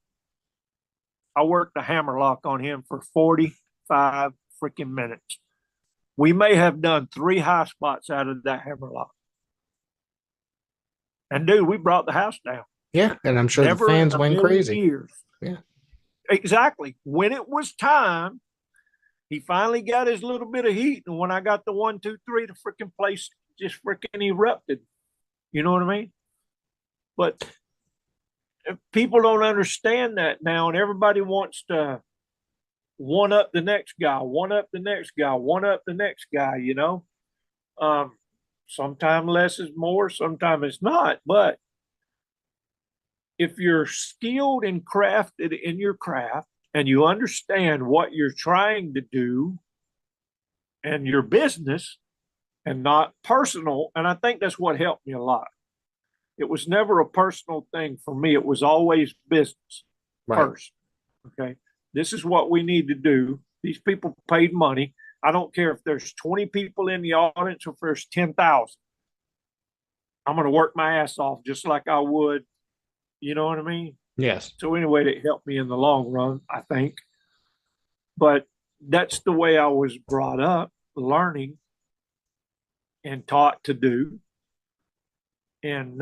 I worked the hammerlock on him for 45 freaking minutes. We may have done 3 high spots out of that hammerlock. And dude, we brought the house down. Yeah, and I'm sure the fans went crazy. Years. Yeah. Exactly. When it was time, he finally got his little bit of heat. And when I got the 1, 2, 3, the freaking place just freaking erupted. You know what I mean? But people don't understand that now, and everybody wants to one up the next guy, one up the next guy, one up the next guy, Sometimes less is more, sometimes it's not. But if you're skilled and crafted in your craft and you understand what you're trying to do and your business and not personal, and I think that's what helped me a lot. It was never a personal thing for me. It was always business first. Okay. This is what we need to do. These people paid money. I don't care if there's 20 people in the audience or if there's 10,000. I'm going to work my ass off just like I would. You know what I mean? Yes. So anyway, that helped me in the long run, I think. But that's the way I was brought up, learning and taught to do. And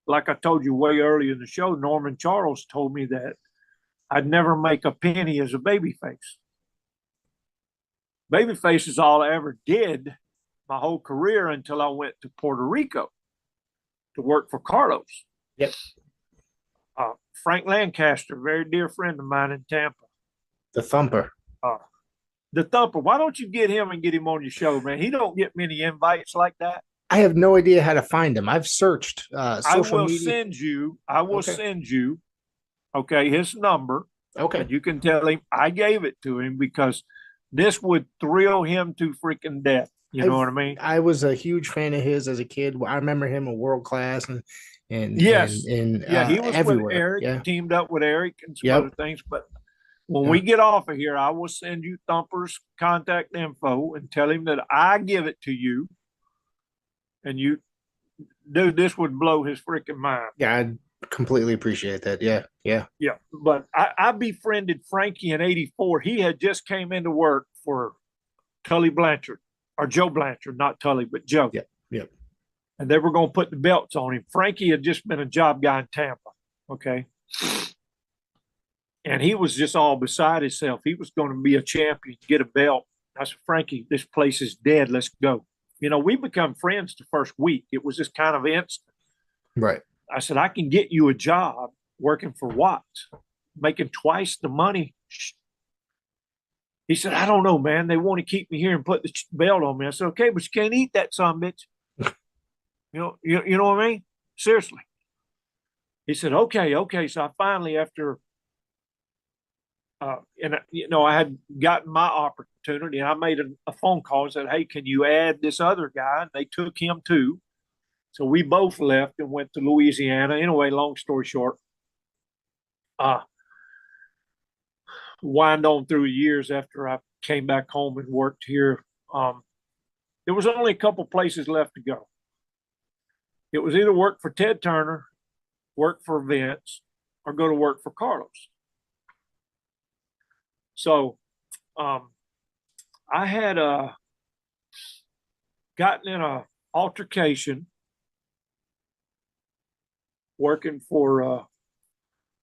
like I told you way earlier in the show, Norman Charles told me that I'd never make a penny as a babyface. Babyface is all I ever did my whole career until I went to Puerto Rico to work for Carlos. Yep. Frank Lancaster, very dear friend of mine in Tampa. The Thumper. The Thumper. Why don't you get him and get him on your show, man? He don't get many invites like that. I have no idea how to find him. I've searched social media. I will send you, okay, his number. Okay. And you can tell him I gave it to him because this would thrill him to freaking death. You know what I mean? I was a huge fan of his as a kid. I remember him in World Class and he was everywhere. With Eric, teamed up with Eric and some other things. But when we get off of here, I will send you Thumper's contact info and tell him that I give it to you. And you, dude, this would blow his freaking mind. Yeah, I'd completely appreciate that. Yeah. But I befriended Frankie in '84. He had just came into work for Tully Blanchard, or Joe Blanchard, not Tully, but Joe. Yep. And they were going to put the belts on him. Frankie had just been a job guy in Tampa. Okay. And he was just all beside himself. He was going to be a champion, get a belt. I said, Frankie, this place is dead. Let's go. You know, we become friends the first week. It was just kind of instant. Right. I said, I can get you a job working for Watts, making twice the money. He said, I don't know, man. They want to keep me here and put the belt on me. I said, okay, but you can't eat that son bitch. You know what I mean? Seriously. He said, okay. So I finally, after, I had gotten my opportunity, and I made a phone call and said, hey, can you add this other guy? And they took him too. So we both left and went to Louisiana. Anyway, long story short, wind on through years after I came back home and worked here. There was only a couple places left to go. It was either work for Ted Turner, work for Vince, or go to work for Carlos. So I had gotten in an altercation working for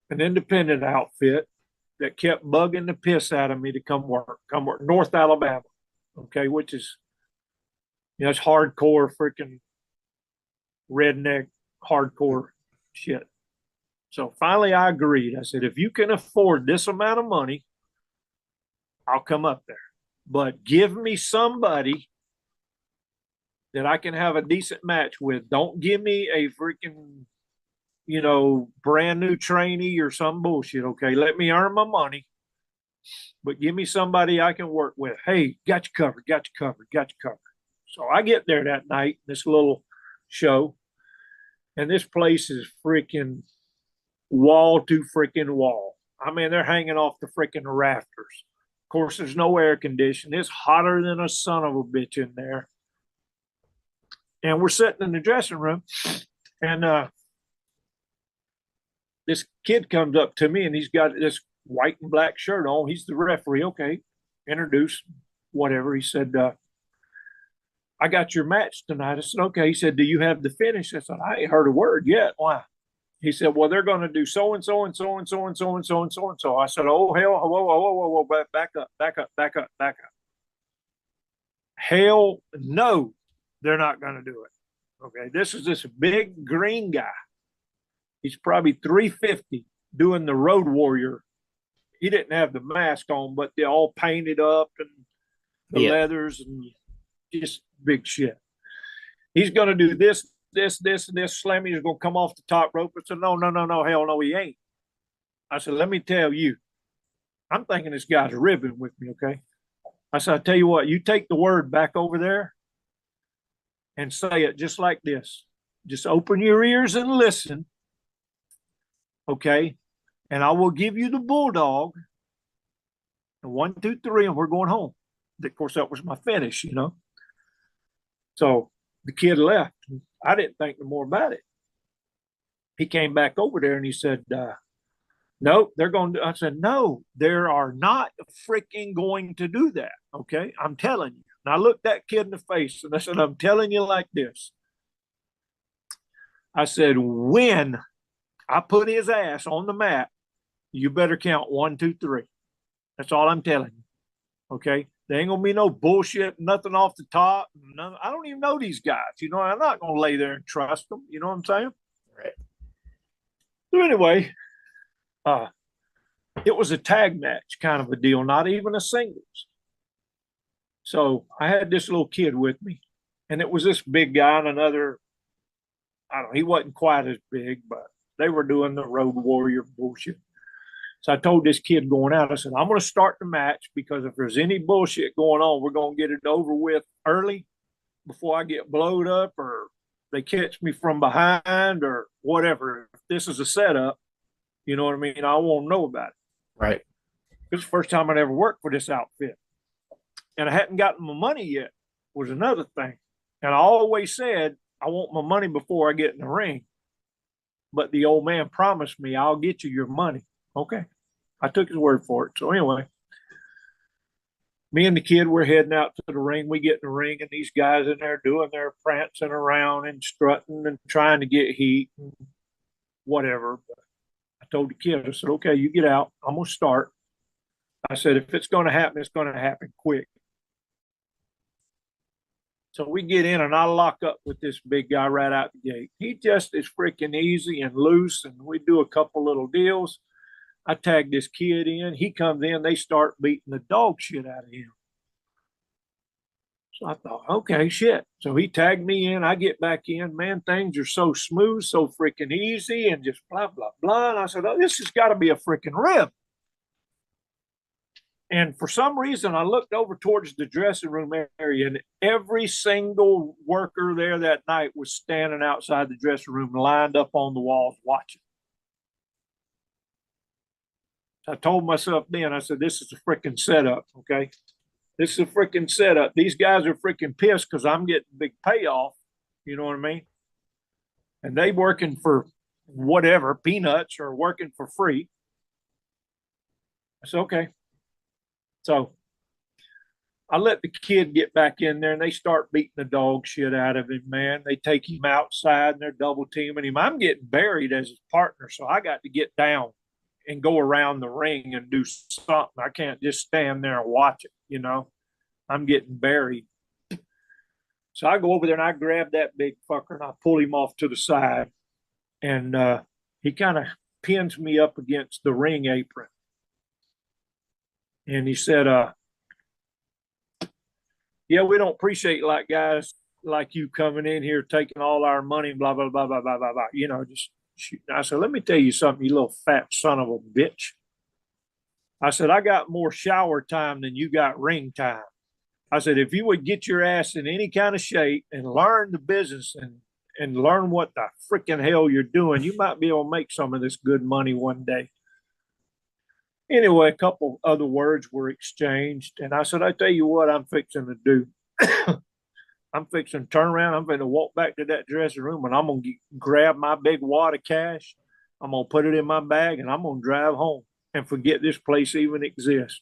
an independent outfit that kept bugging the piss out of me to come work North Alabama, okay, which is, it's hardcore freaking redneck hardcore shit. So finally I agreed. I said, if you can afford this amount of money, I'll come up there. But give me somebody that I can have a decent match with. Don't give me a freaking, brand new trainee or some bullshit, okay? Let me earn my money, but give me somebody I can work with. Hey, got you covered. So I get there that night, this little show, and this place is freaking wall to freaking wall. I mean, they're hanging off the freaking rafters. Of course, there's no air conditioning. It's hotter than a son of a bitch in there. And we're sitting in the dressing room, and this kid comes up to me, and he's got this white and black shirt on. He's the referee. Okay, introduce, whatever. He said, I got your match tonight. I said, okay. He said, do you have the finish? I said, I ain't heard a word yet. Why? He said, well, they're going to do so and so and so and so and so and so and so and so. I said, oh, hell, whoa, back up. Hell no, they're not going to do it. Okay, this is this big green guy. He's probably 350 doing the Road Warrior. He didn't have the mask on, but they're all painted up and the leathers and just big shit. He's going to do this, Slammy is going to come off the top rope. I said, no, hell no, he ain't. I said, let me tell you, I'm thinking this guy's ribbing with me, okay? I said, I tell you what, you take the word back over there, and say it just like this. Just open your ears and listen. Okay. And I will give you the bulldog. And 1, 2, 3, and we're going home. Of course, that was my finish, you know. So the kid left. I didn't think no more about it. He came back over there and he said, no, they're going to. I said, no, they are not freaking going to do that. Okay. I'm telling you. And I looked that kid in the face and I said, I'm telling you like this. I said, when I put his ass on the mat, you better count 1, 2, 3. That's all I'm telling you. Okay. There ain't gonna be no bullshit, nothing off the top. None, I don't even know these guys. You know, I'm not gonna lay there and trust them. You know what I'm saying? Right. So anyway, it was a tag match kind of a deal, not even a singles. So I had this little kid with me, and it was this big guy and another. I don't know. He wasn't quite as big, but they were doing the Road Warrior bullshit. So I told this kid going out, I said, I'm going to start the match because if there's any bullshit going on, we're going to get it over with early before I get blowed up or they catch me from behind or whatever. If this is a setup, you know what I mean? I won't know about it. Right. It's the first time I'd ever worked for this outfit. And I hadn't gotten my money yet, was another thing. And I always said, I want my money before I get in the ring. But the old man promised me, I'll get you your money. Okay. I took his word for it. So anyway, me and the kid were heading out to the ring. We get in the ring and these guys in there doing their prancing around and strutting and trying to get heat and whatever. But I told the kid, I said, okay, you get out. I'm going to start. I said, if it's going to happen, it's going to happen quick. So we get in and I lock up with this big guy right out the gate. He just is freaking easy and loose. And we do a couple little deals. I tag this kid in. He comes in. They start beating the dog shit out of him. So I thought, okay, shit. So he tagged me in. I get back in. Man, things are so smooth, so freaking easy, and just blah, blah, blah. And I said, oh, this has got to be a freaking rib. And for some reason, I looked over towards the dressing room area, and every single worker there that night was standing outside the dressing room, lined up on the walls watching. I told myself then, I said, this is a freaking setup, okay? This is a freaking setup. These guys are freaking pissed because I'm getting big payoff, you know what I mean? And they working for whatever, peanuts, or working for free. I said, okay. So I let the kid get back in there, and they start beating the dog shit out of him, man. They take him outside, and they're double teaming him. I'm getting buried as his partner, so I got to get down and go around the ring and do something. I can't just stand there and watch it, you know. I'm getting buried. So I go over there and I grab that big fucker and I pull him off to the side. And he kind of pins me up against the ring apron. And he said, yeah, we don't appreciate like guys like you coming in here taking all our money, blah, blah, blah, blah, blah, blah, blah. You know, just shoot. I said, let me tell you something, you little fat son of a bitch. I said, I got more shower time than you got ring time. I said, if you would get your ass in any kind of shape and learn the business and learn what the freaking hell you're doing, you might be able to make some of this good money one day. Anyway, a couple other words were exchanged. And I said, I tell you what I'm fixing to do. I'm fixing to turn around. I'm going to walk back to that dressing room and I'm going to grab my big wad of cash. I'm going to put it in my bag and I'm going to drive home and forget this place even exists.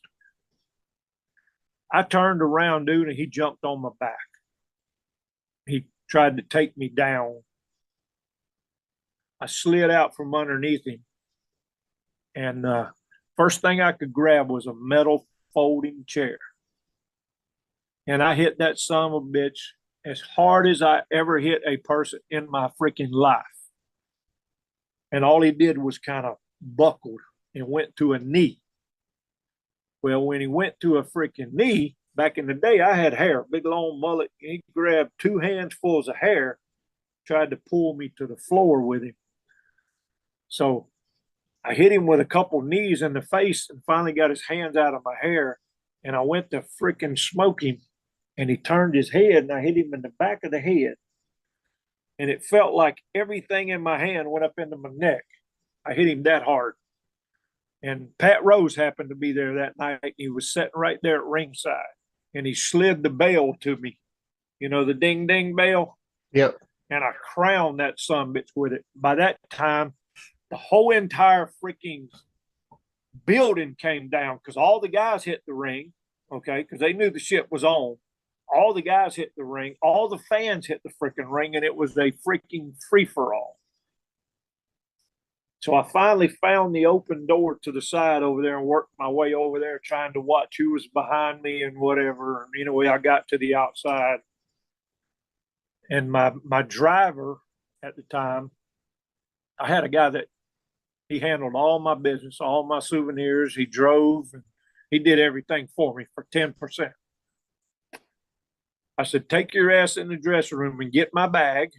I turned around, dude, and he jumped on my back. He tried to take me down. I slid out from underneath him. And first thing I could grab was a metal folding chair. And I hit that son of a bitch as hard as I ever hit a person in my freaking life. And all he did was kind of buckled and went to a knee. Well, when he went to a freaking knee, back in the day, I had hair, big long mullet. He grabbed 2 handfuls of hair, tried to pull me to the floor with him. So I hit him with a couple knees in the face and finally got his hands out of my hair. And I went to freaking smoke him. And he turned his head and I hit him in the back of the head. and it felt like everything in my hand went up into my neck. I hit him that hard. And Pat Rose happened to be there that night. He was sitting right there at ringside, and he slid the bell to me. You know, the ding ding bell. Yep. And I crowned that sumbitch with it. By that time, the whole entire freaking building came down because all the guys hit the ring, okay, because they knew the shit was on. All the guys hit the ring. All the fans hit the freaking ring, and it was a freaking free-for-all. So I finally found the open door to the side over there and worked my way over there trying to watch who was behind me and whatever. And anyway, I got to the outside. And my driver at the time, I had a guy that he handled all my business, all my souvenirs. He drove and he did everything for me for 10%. I said, take your ass in the dressing room and get my bag.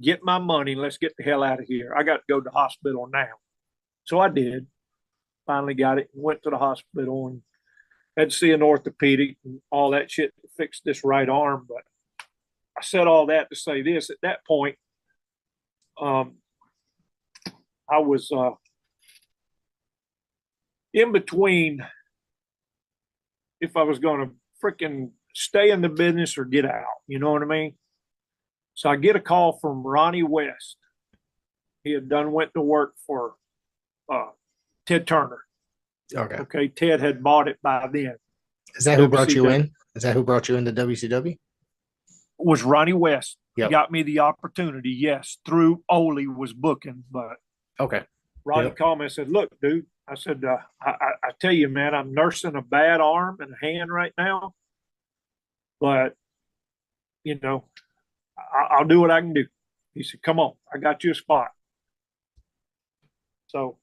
Get my money. Let's get the hell out of here. I got to go to the hospital now. So I did. Finally got it. Went to the hospital and had to see an orthopedic and all that shit to fix this right arm. But I said all that to say this. At that point, I was in between if I was going to freaking stay in the business or get out. You know what I mean? So I get a call from Ronnie West. He had went to work for Ted Turner. Okay. Okay. Ted had bought it by then. Is that who brought you in? Is that who brought you into WCW? Was Ronnie West. Yep. Got me the opportunity, yes, through Ole was booking. But okay. Ronnie called me and said, look, dude, I said, I tell you, man, I'm nursing a bad arm and hand right now. But, you know, I'll do what I can do. He said, come on, I got you a spot. So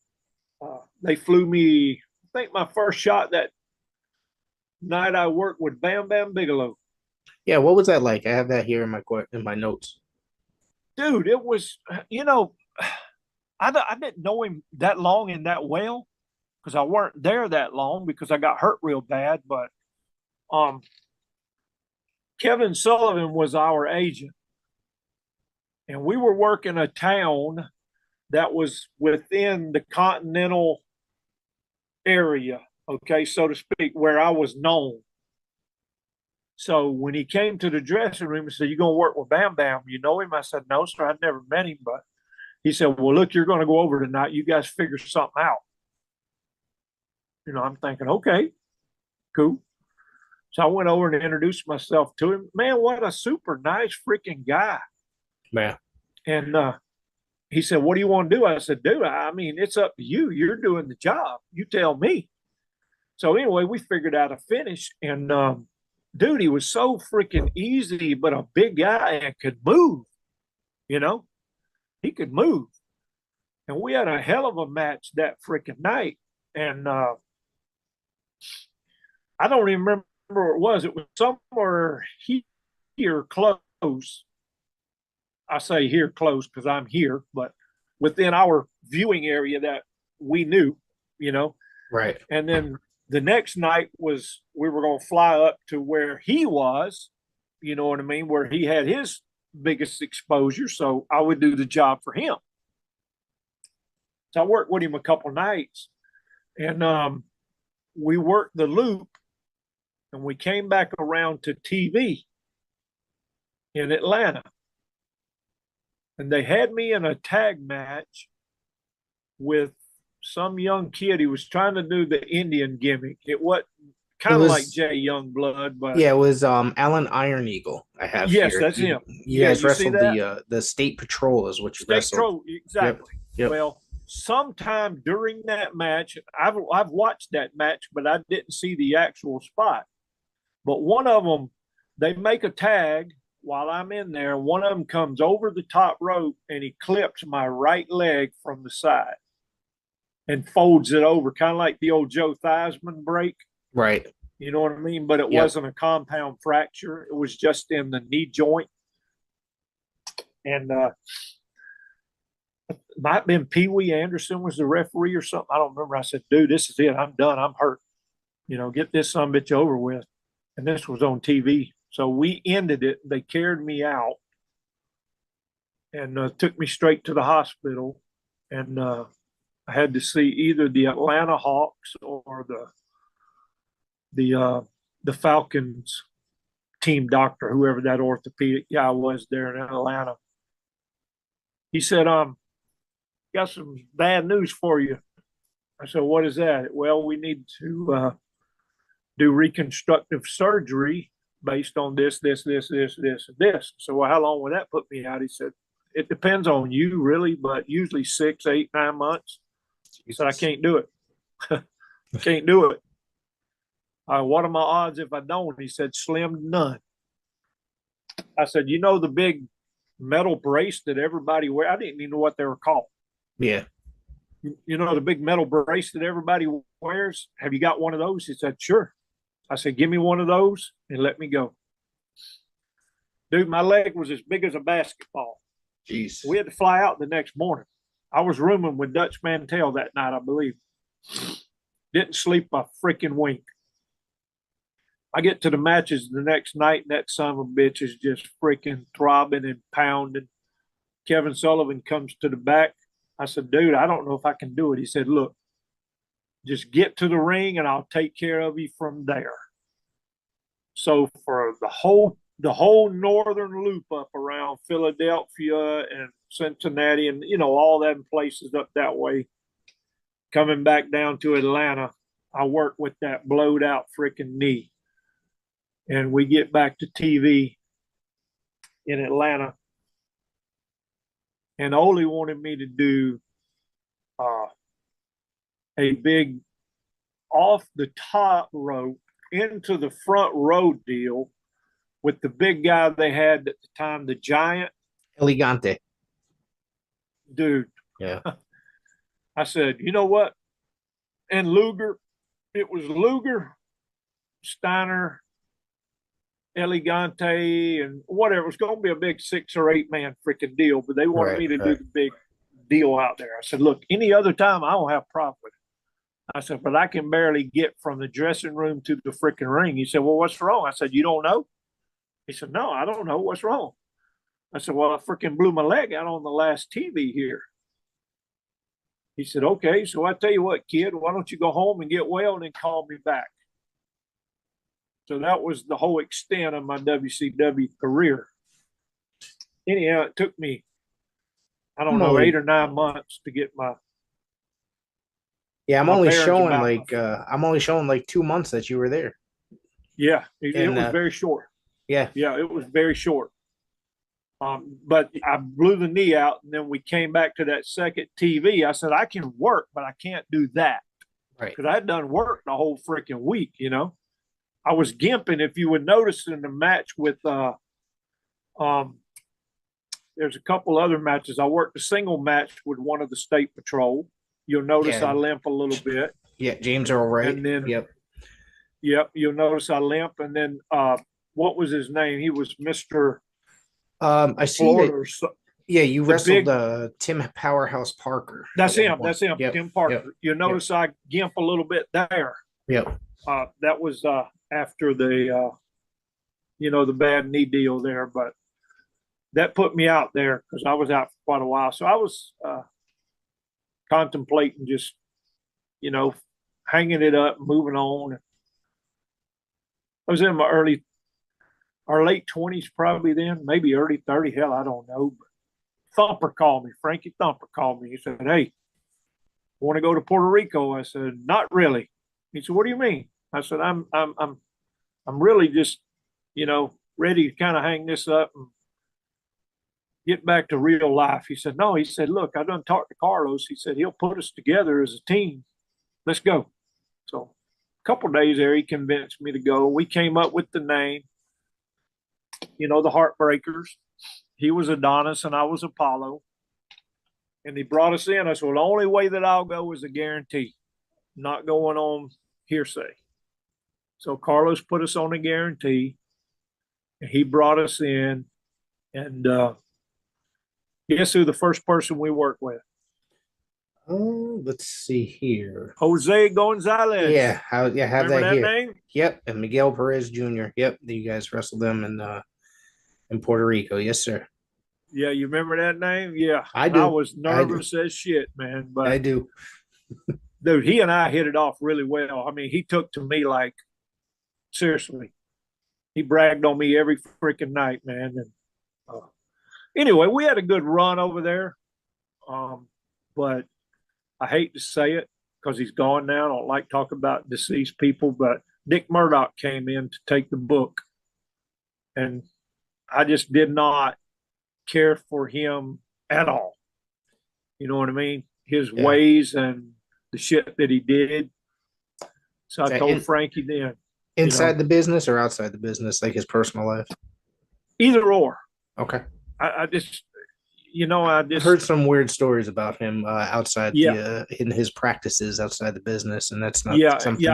they flew me, I think my first shot that night I worked with Bam Bam Bigelow. Yeah, what was that like? I have that here in my notes. Dude, it was, you know, I didn't know him that long and that well because I weren't there that long because I got hurt real bad. But Kevin Sullivan was our agent. And we were working a town that was within the Continental area, okay, so to speak, where I was known. So when he came to the dressing room and said, you going to work with Bam Bam? You know him? I said, no, sir, I'd never met him. But he said, well, look, you're going to go over tonight. You guys figure something out. You know, I'm thinking, okay, cool. So I went over and introduced myself to him. Man, what a super nice freaking guy. Man. And he said, what do you want to do? I said, dude, I mean, it's up to you. You're doing the job. You tell me. So anyway, we figured out a finish. And dude, he was so freaking easy, but a big guy and could move. You know, he could move. And we had a hell of a match that freaking night. And I don't even remember where it was. It was somewhere here close. I say here close because I'm here, but within our viewing area that we knew, you know. Right. And then the next night was we were going to fly up to where he was, you know what I mean, where he had his biggest exposure. So I would do the job for him. So I worked with him a couple nights, and we worked the loop, and we came back around to TV in Atlanta. And they had me in a tag match with some young kid. He was trying to do the Indian gimmick. It was kind of like Jay Youngblood, but yeah, it was Alan Iron Eagle. I have yes, here. that's him. You guys wrestled the State Patrol, is what you wrestled. Patrol, exactly. Yep. Well, sometime during that match, I've watched that match, but I didn't see the actual spot. But one of them, they make a tag while I'm in there. One of them comes over the top rope and he clips my right leg from the side and folds it over, kind of like the old Joe Theismann break. Right. You know what I mean? But it wasn't a compound fracture. It was just in the knee joint. And might have been Pee Wee Anderson was the referee or something. I don't remember. I said, dude, this is it. I'm done. I'm hurt. You know, get this sumbitch over with. And this was on TV. So we ended it. They carried me out. and took me straight to the hospital. And I had to see either the Atlanta Hawks or the Falcons team doctor, whoever that orthopedic guy was there in Atlanta. He said, got some bad news for you. I said, what is that? Well, we need to do reconstructive surgery based on this, and this. So, well, how long would that put me out? He said, it depends on you, really, but usually 6, 8, 9 months. He said, I can't do it. Can't do it. What are my odds if I don't? He said, slim to none. I said, you know the big metal brace that everybody wear? I didn't even know what they were called. Yeah. You know the big metal brace that everybody wears? Have you got one of those? He said, sure. I said, give me one of those and let me go. Dude, my leg was as big as a basketball. Jeez. We had to fly out the next morning. I was rooming with Dutch Mantel that night, I believe. Didn't sleep a freaking wink. I get to the matches the next night, and that son of a bitch is just freaking throbbing and pounding. Kevin Sullivan comes to the back. I said, dude, I don't know if I can do it. He said, look, just get to the ring and I'll take care of you from there. So for the whole northern loop up around Philadelphia and Cincinnati and, all them places up that way, coming back down to Atlanta, I worked with that blowed out freaking knee. And we get back to TV in Atlanta. And Ole wanted me to do a big off the top rope into the front row deal with the big guy they had at the time, the Giant. Elegante. Dude. Yeah. I said, you know what? And Luger, it was Luger, Steiner, Elegante, and whatever. It was going to be a big 6 or 8 man freaking deal, but they wanted me to do the big deal out there. I said, look, any other time, I don't have a problem with it. I said, but I can barely get from the dressing room to the freaking ring. He said, well, what's wrong? I said, you don't know? He said, no, I don't know. What's wrong? I said, well, I freaking blew my leg out on the last TV here. He said, okay, so I tell you what, kid, why don't you go home and get well and then call me back? So that was the whole extent of my WCW career. Anyhow, it took me, I don't know, 8 or 9 months to get my. Yeah, I'm only showing like 2 months that you were there. Yeah, it was very short. Yeah, it was very short. But I blew the knee out, and then we came back to that second TV. I said, I can work, but I can't do that. Right. Because I had done work the whole freaking week, I was gimping. If you would notice in the match with there's a couple other matches. I worked a single match with one of the State Patrol. You'll notice I limp a little bit. Yeah, James Earl Wright. And then, yep, you'll notice I limp. And then what was his name? He was Mr. I see Florida. Yeah, you wrestled Tim Powerhouse Parker. That's him. That's him. Yep. Tim Parker. Yep. You'll notice I gimp a little bit there. Yep. That was after the the bad knee deal there, but that put me out there because I was out for quite a while. So I was contemplating just hanging it up, moving on. I was in my late 20s probably then, maybe early 30. Hell, I don't know. But Thumper called me. Frankie Thumper called me. He said, "Hey, want to go to Puerto Rico?" I said, "Not really." He said, "What do you mean?" I said, I'm really just, ready to kind of hang this up and get back to real life." He said, "No." He said, "Look, I done talked to Carlos." He said, "He'll put us together as a team. Let's go." So a couple of days there, he convinced me to go. We came up with the name, the Heartbreakers. He was Adonis and I was Apollo. And he brought us in. I said, well, the only way that I'll go is a guarantee, not going on hearsay. So Carlos put us on a guarantee, and he brought us in. And guess who the first person we worked with? Oh, let's see here. Jose Gonzalez. Yeah, have Remember that here. name? Yep, and Miguel Perez Jr. Yep, you guys wrestled them in Puerto Rico. Yes, sir. Yeah, you remember that name? Yeah. I do. I was nervous as shit, man. But I do. dude, he and I hit it off really well. I mean, he took to me like seriously. He bragged on me every freaking night, man. And anyway, we had a good run over there. But I hate to say it because he's gone now. I don't like talking about deceased people, but Dick Murdoch came in to take the book. And I just did not care for him at all. You know what I mean? His ways and the shit that he did. So I told Frankie then. Inside the business or outside the business, like his personal life? Either or. Okay. I just, I just heard some weird stories about him outside in his practices outside the business, and that's not something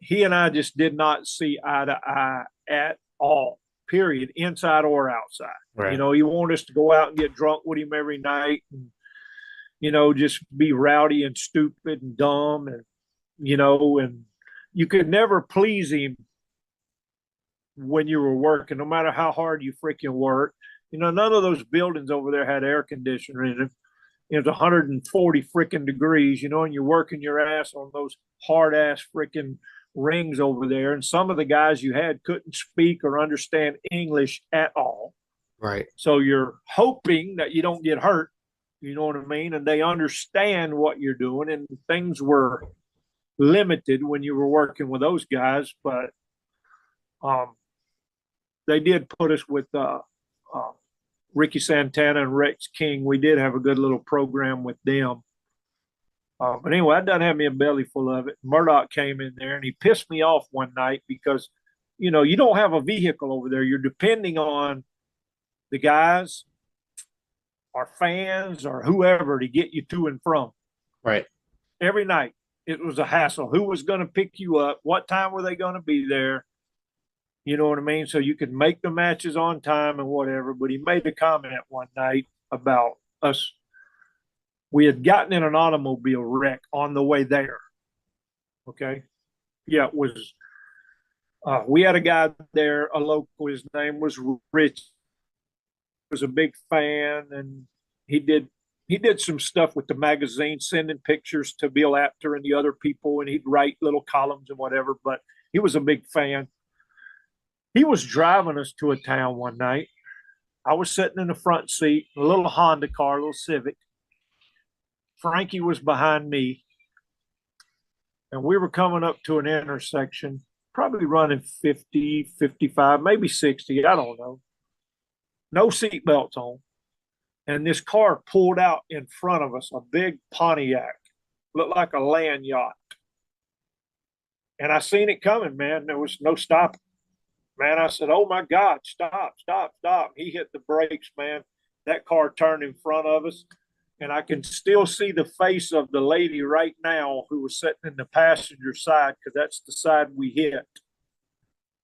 He and I just did not see eye to eye at all. Period. Inside or outside. Right. He wanted us to go out and get drunk with him every night, and just be rowdy and stupid and dumb, and and you could never please him when you were working, no matter how hard you freaking work. None of those buildings over there had air conditioning in them. It's 140 freaking degrees, and you're working your ass on those hard ass freaking rings over there. And some of the guys you had couldn't speak or understand English at all. Right. So you're hoping that you don't get hurt. You know what I mean? And they understand what you're doing. And things were limited when you were working with those guys, but they did put us with Ricky Santana and Rex King. We did have a good little program with them. But anyway, I done had me a belly full of it. Murdoch came in there and he pissed me off one night because, you don't have a vehicle over there. You're depending on the guys or fans or whoever to get you to and from. Right. Every night. It was a hassle. Who was going to pick you up? What time were they going to be there? You know what I mean? So you could make the matches on time and whatever. But he made a comment one night about us. We had gotten in an automobile wreck on the way there. Okay. Yeah, it was. We had a guy there, a local. His name was Rich. He was a big fan, and he did some stuff with the magazine, sending pictures to Bill Apter and the other people, and he'd write little columns and whatever, but he was a big fan. He was driving us to a town one night. I was sitting in the front seat, a little Honda car, a little Civic. Frankie was behind me, and we were coming up to an intersection, probably running 50, 55, maybe 60, I don't know. No seat belts on. And this car pulled out in front of us, a big Pontiac, looked like a land yacht. And I seen it coming, man. There was no stopping. Man, I said, oh, my God, stop. He hit the brakes, man. That car turned in front of us. And I can still see the face of the lady right now who was sitting in the passenger side, because that's the side we hit.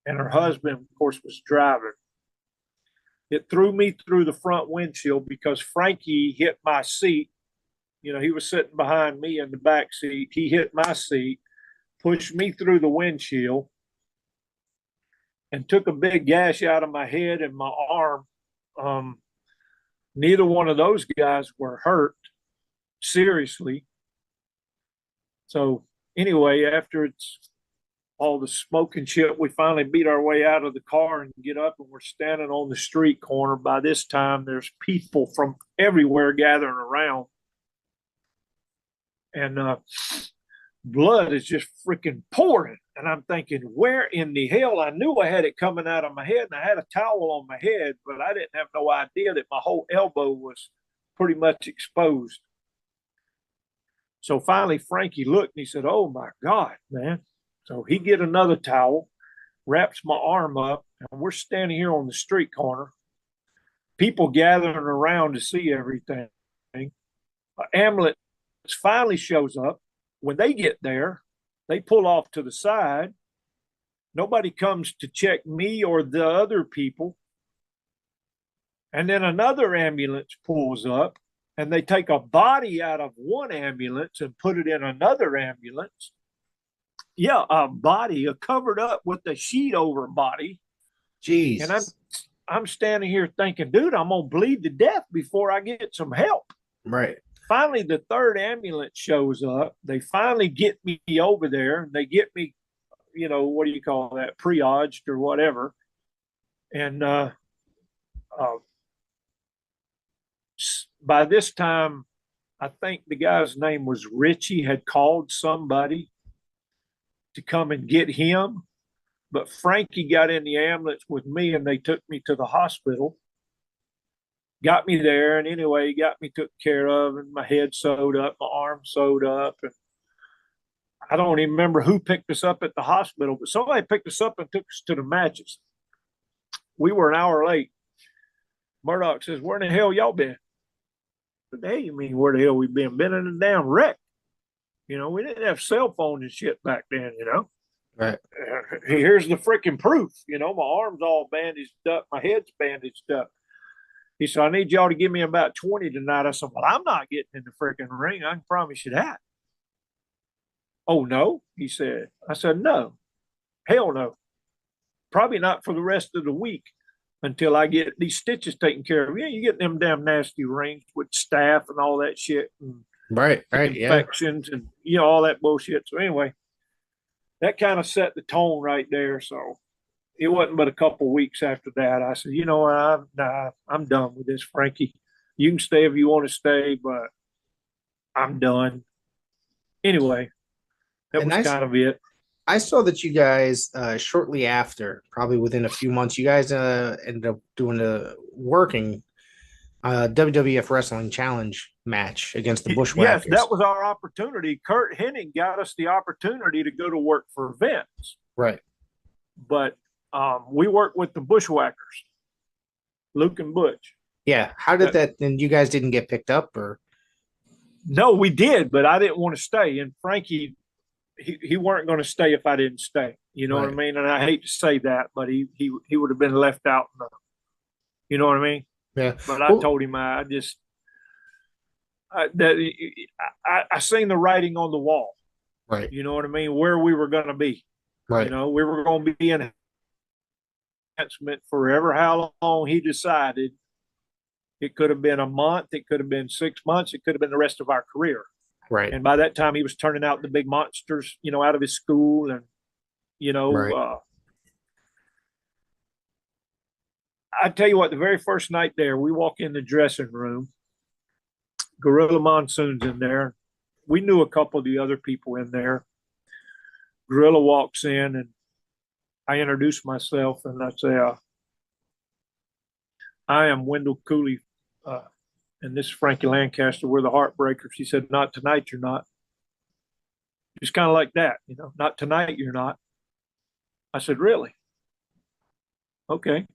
And her husband, of course, was driving. It threw me through the front windshield because Frankie hit my seat. He was sitting behind me in the back seat. He hit my seat, pushed me through the windshield, and took a big gash out of my head and my arm. Neither one of those guys were hurt seriously. So anyway, after it's all the smoke and shit, we finally beat our way out of the car and get up, and we're standing on the street corner. By this time, there's people from everywhere gathering around. And blood is just freaking pouring. And I'm thinking, where in the hell? I knew I had it coming out of my head, and I had a towel on my head, but I didn't have no idea that my whole elbow was pretty much exposed. So finally, Frankie looked and he said, oh, my God, man. So he get another towel, wraps my arm up, and we're standing here on the street corner. People gathering around to see everything. An ambulance finally shows up. When they get there, they pull off to the side. Nobody comes to check me or the other people. And then another ambulance pulls up, and they take a body out of one ambulance and put it in another ambulance. Yeah, a body, covered up with a sheet over body. Jeez. And I'm standing here thinking, dude, I'm going to bleed to death before I get some help. Right. Finally, the third ambulance shows up. They finally get me over there. They get me, what do you call that, triaged or whatever. And by this time, I think the guy's name was Richie, had called somebody to come and get him. But Frankie got in the ambulance with me, and they took me to the hospital. Got me there, and anyway, he got me took care of, and my head sewed up, my arm sewed up, and I don't even remember who picked us up at the hospital, but somebody picked us up and took us to the matches. We were an hour late. Murdoch says, "Where in the hell y'all been?" What the hell you mean, where the hell we been? Been in a damn wreck. We didn't have cell phones and shit back then, Right. Here's the freaking proof. My arm's all bandaged up. My head's bandaged up. He said, "I need y'all to give me about 20 tonight." I said, "Well, I'm not getting in the freaking ring. I can promise you that." "Oh, no?" he said. I said, "No. Hell no. Probably not for the rest of the week until I get these stitches taken care of." You get them damn nasty rings with staph and all that shit. And Right. infections and, all that bullshit. So anyway, that kind of set the tone right there. So it wasn't but a couple of weeks after that. I said, "You know what? I'm done with this, Frankie. You can stay if you want to stay, but I'm done." Anyway, that was kind of it. I saw that you guys shortly after, probably within a few months, you guys ended up doing a working WWF Wrestling Challenge match against the Bushwhackers. Yes, that was our opportunity. Kurt Hennig got us the opportunity to go to work for Vince. Right. But we worked with the Bushwhackers, Luke and Butch. Yeah. How did that? And you guys didn't get picked up, or? No, we did, but I didn't want to stay. And Frankie, he weren't going to stay if I didn't stay. You know what I mean? And I hate to say that, but he would have been left out. You know what I mean? Yeah. But I told him I seen the writing on the wall. Right. You know what I mean? Where we were going to be. Right. We were going to be in enhancement forever. How long he decided. It could have been a month. It could have been 6 months. It could have been the rest of our career. Right. And by that time, he was turning out the big monsters, out of his school. And, I tell you what, the very first night there, we walk in the dressing room. Gorilla Monsoon's in there. We knew a couple of the other people in there. Gorilla walks in, and I introduce myself, and I say, "I am Wendall Coooley, and this is Frankie Lancaster. We're the Heartbreakers." He said, "Not tonight, you're not." Just kind of like that, "Not tonight, you're not." I said, "Really?" Okay.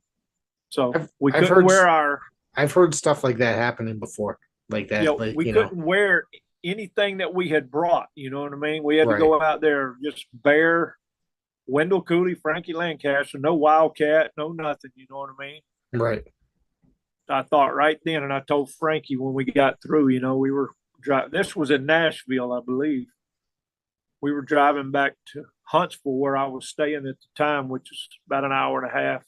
So we couldn't wear our. I've heard stuff like that happening before, like that. We couldn't wear anything that we had brought. You know what I mean? We had to go out there just bare Wendall Coooley, Frankie Lancaster, no Wildcat, no nothing. You know what I mean? Right. I thought right then, and I told Frankie when we got through, we were driving. This was in Nashville, I believe. We were driving back to Huntsville, where I was staying at the time, which was about an hour and a half.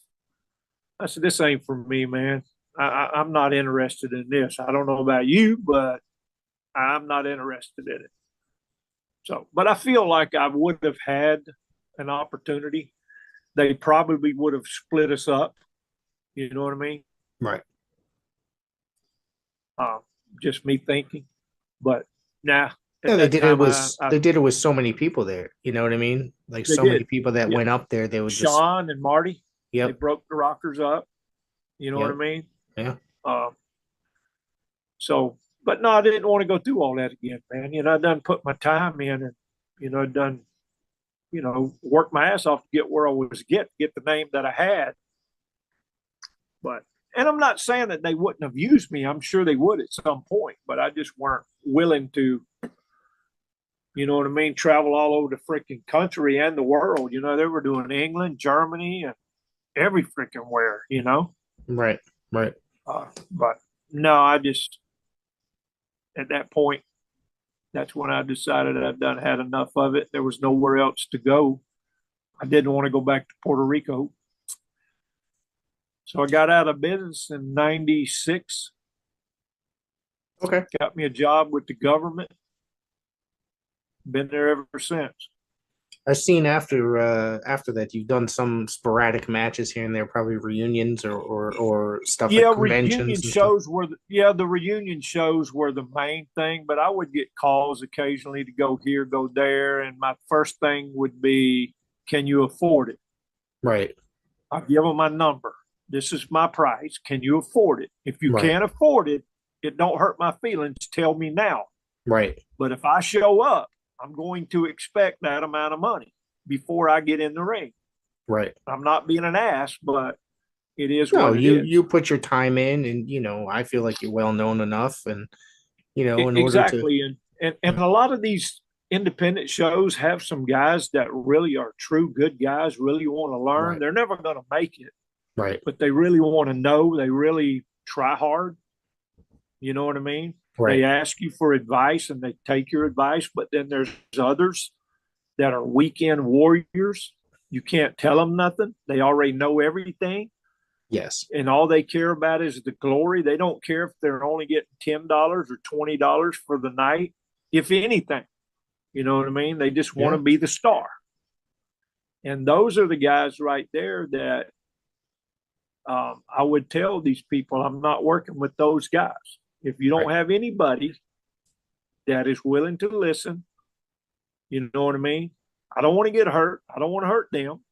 I said, "This ain't for me, man. I'm not interested in this. I don't know about you, but I'm not interested in it." So, but I feel like I would have had an opportunity. They probably would have split us up. You know what I mean? Right. Just me thinking, but nah. Yeah, they did it with so many people there. You know what I mean? Like so many people that went up there. They would Sean and Marty. Yep. They broke the Rockers up. You know what I mean? Yeah. So, but no, I didn't want to go through all that again, man. I done put my time in, and done, worked my ass off to get where I was get the name that I had. But, and I'm not saying that they wouldn't have used me. I'm sure they would at some point, but I just weren't willing to, you know what I mean, travel all over the freaking country and the world. They were doing England, Germany, and every freaking where, Right. But no, I just, at that point, that's when I decided I'd had enough of it. There was nowhere else to go. I didn't want to go back to Puerto Rico. So I got out of business in 96, Okay. got me a job with the government. Been there ever since. I've seen after that you've done some sporadic matches here and there, probably reunions or stuff Yeah, at conventions reunion and stuff. shows were the reunion shows were the main thing, but I would get calls occasionally to go here, go there, and my first thing would be, "Can you afford it?" Right. I give them my number. This is my price. Can you afford it? If you Right. can't afford it, it don't hurt my feelings. Tell me now. Right. But if I show up, I'm going to expect that amount of money before I get in the ring. Right. I'm not being an ass, but it is No, what it you is. you put your time in, and I feel like you're well known enough, and in order to. Exactly. And a lot of these independent shows have some guys that really are true good guys, really want to learn. Right. They're never going to make it, Right. but they really want to know. They really try hard. You know what I mean? Right. They ask you for advice and they take your advice, but then there's others that are weekend warriors. You can't tell them nothing. They already know everything. Yes. And all they care about is the glory. They don't care if they're only getting $10 or $20 for the night, if anything. You know what I mean? They just want to be the star. And those are the guys right there that I would tell these people, I'm not working with those guys. If you don't have anybody that is willing to listen, you know what I mean? I don't want to get hurt. I don't want to hurt them.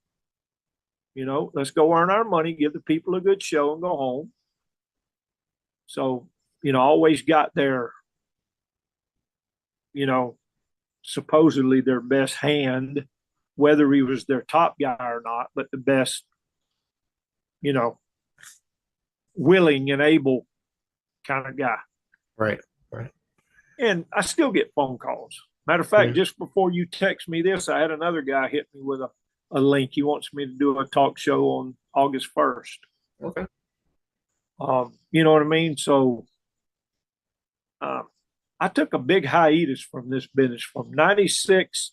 Let's go earn our money, give the people a good show, and go home. So, always got their, supposedly their best hand, whether he was their top guy or not, but the best, willing and able kind of guy. Right. Right. And I still get phone calls. Matter of fact, just before you text me this, I had another guy hit me with a link. He wants me to do a talk show on August 1st. Okay. You know what I mean? So I took a big hiatus from this business from 96.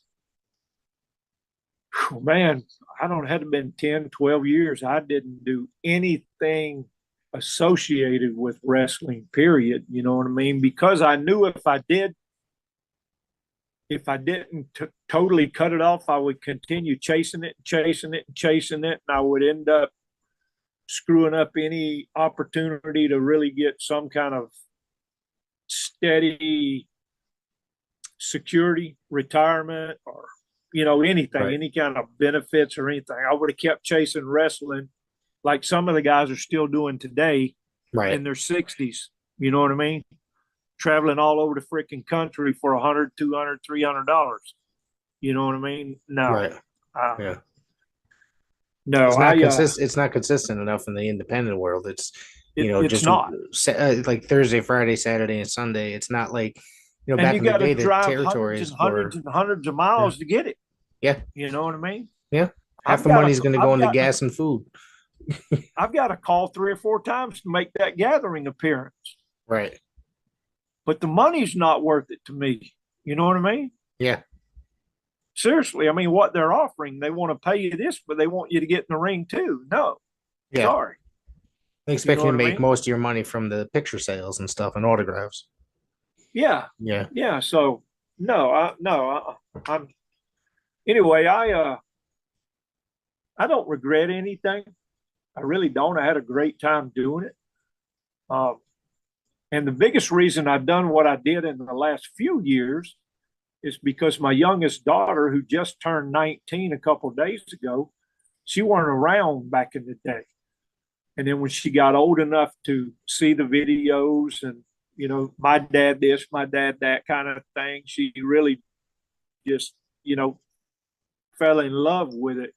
Man, I don't had to been 10, 12 years. I didn't do anything associated with wrestling, period. You know what I mean? Because I knew if I didn't totally cut it off, I would continue chasing it, and I would end up screwing up any opportunity to really get some kind of steady security, retirement, or anything, any kind of benefits or anything. I would have kept chasing wrestling like some of the guys are still doing today in their 60s. You know what I mean? Traveling all over the freaking country for $100, $200, $300. You know what I mean? No. No, it's not consistent enough in the independent world. It's it's just not like Thursday, Friday, Saturday, and Sunday. It's not like and back you in the got day to drive territories hundreds and hundreds of miles to get it. Yeah, you know what I mean. Yeah, half the money's going to go into gas and food. I've got to call 3 or 4 times to make that gathering appearance. Right. But the money's not worth it to me. You know what I mean? Yeah. Seriously, I mean, what they're offering, they want to pay you this, but they want you to get in the ring too. No. Yeah. Sorry. They expect you to make most of your money from the picture sales and stuff and autographs. Yeah. Yeah. Yeah. So I'm anyway, I don't regret anything. I really don't. I had a great time doing it. And the biggest reason I've done what I did in the last few years is because my youngest daughter, who just turned 19 a couple of days ago, she weren't around back in the day. And then when she got old enough to see the videos and, my dad this, my dad that kind of thing, she really just, fell in love with it.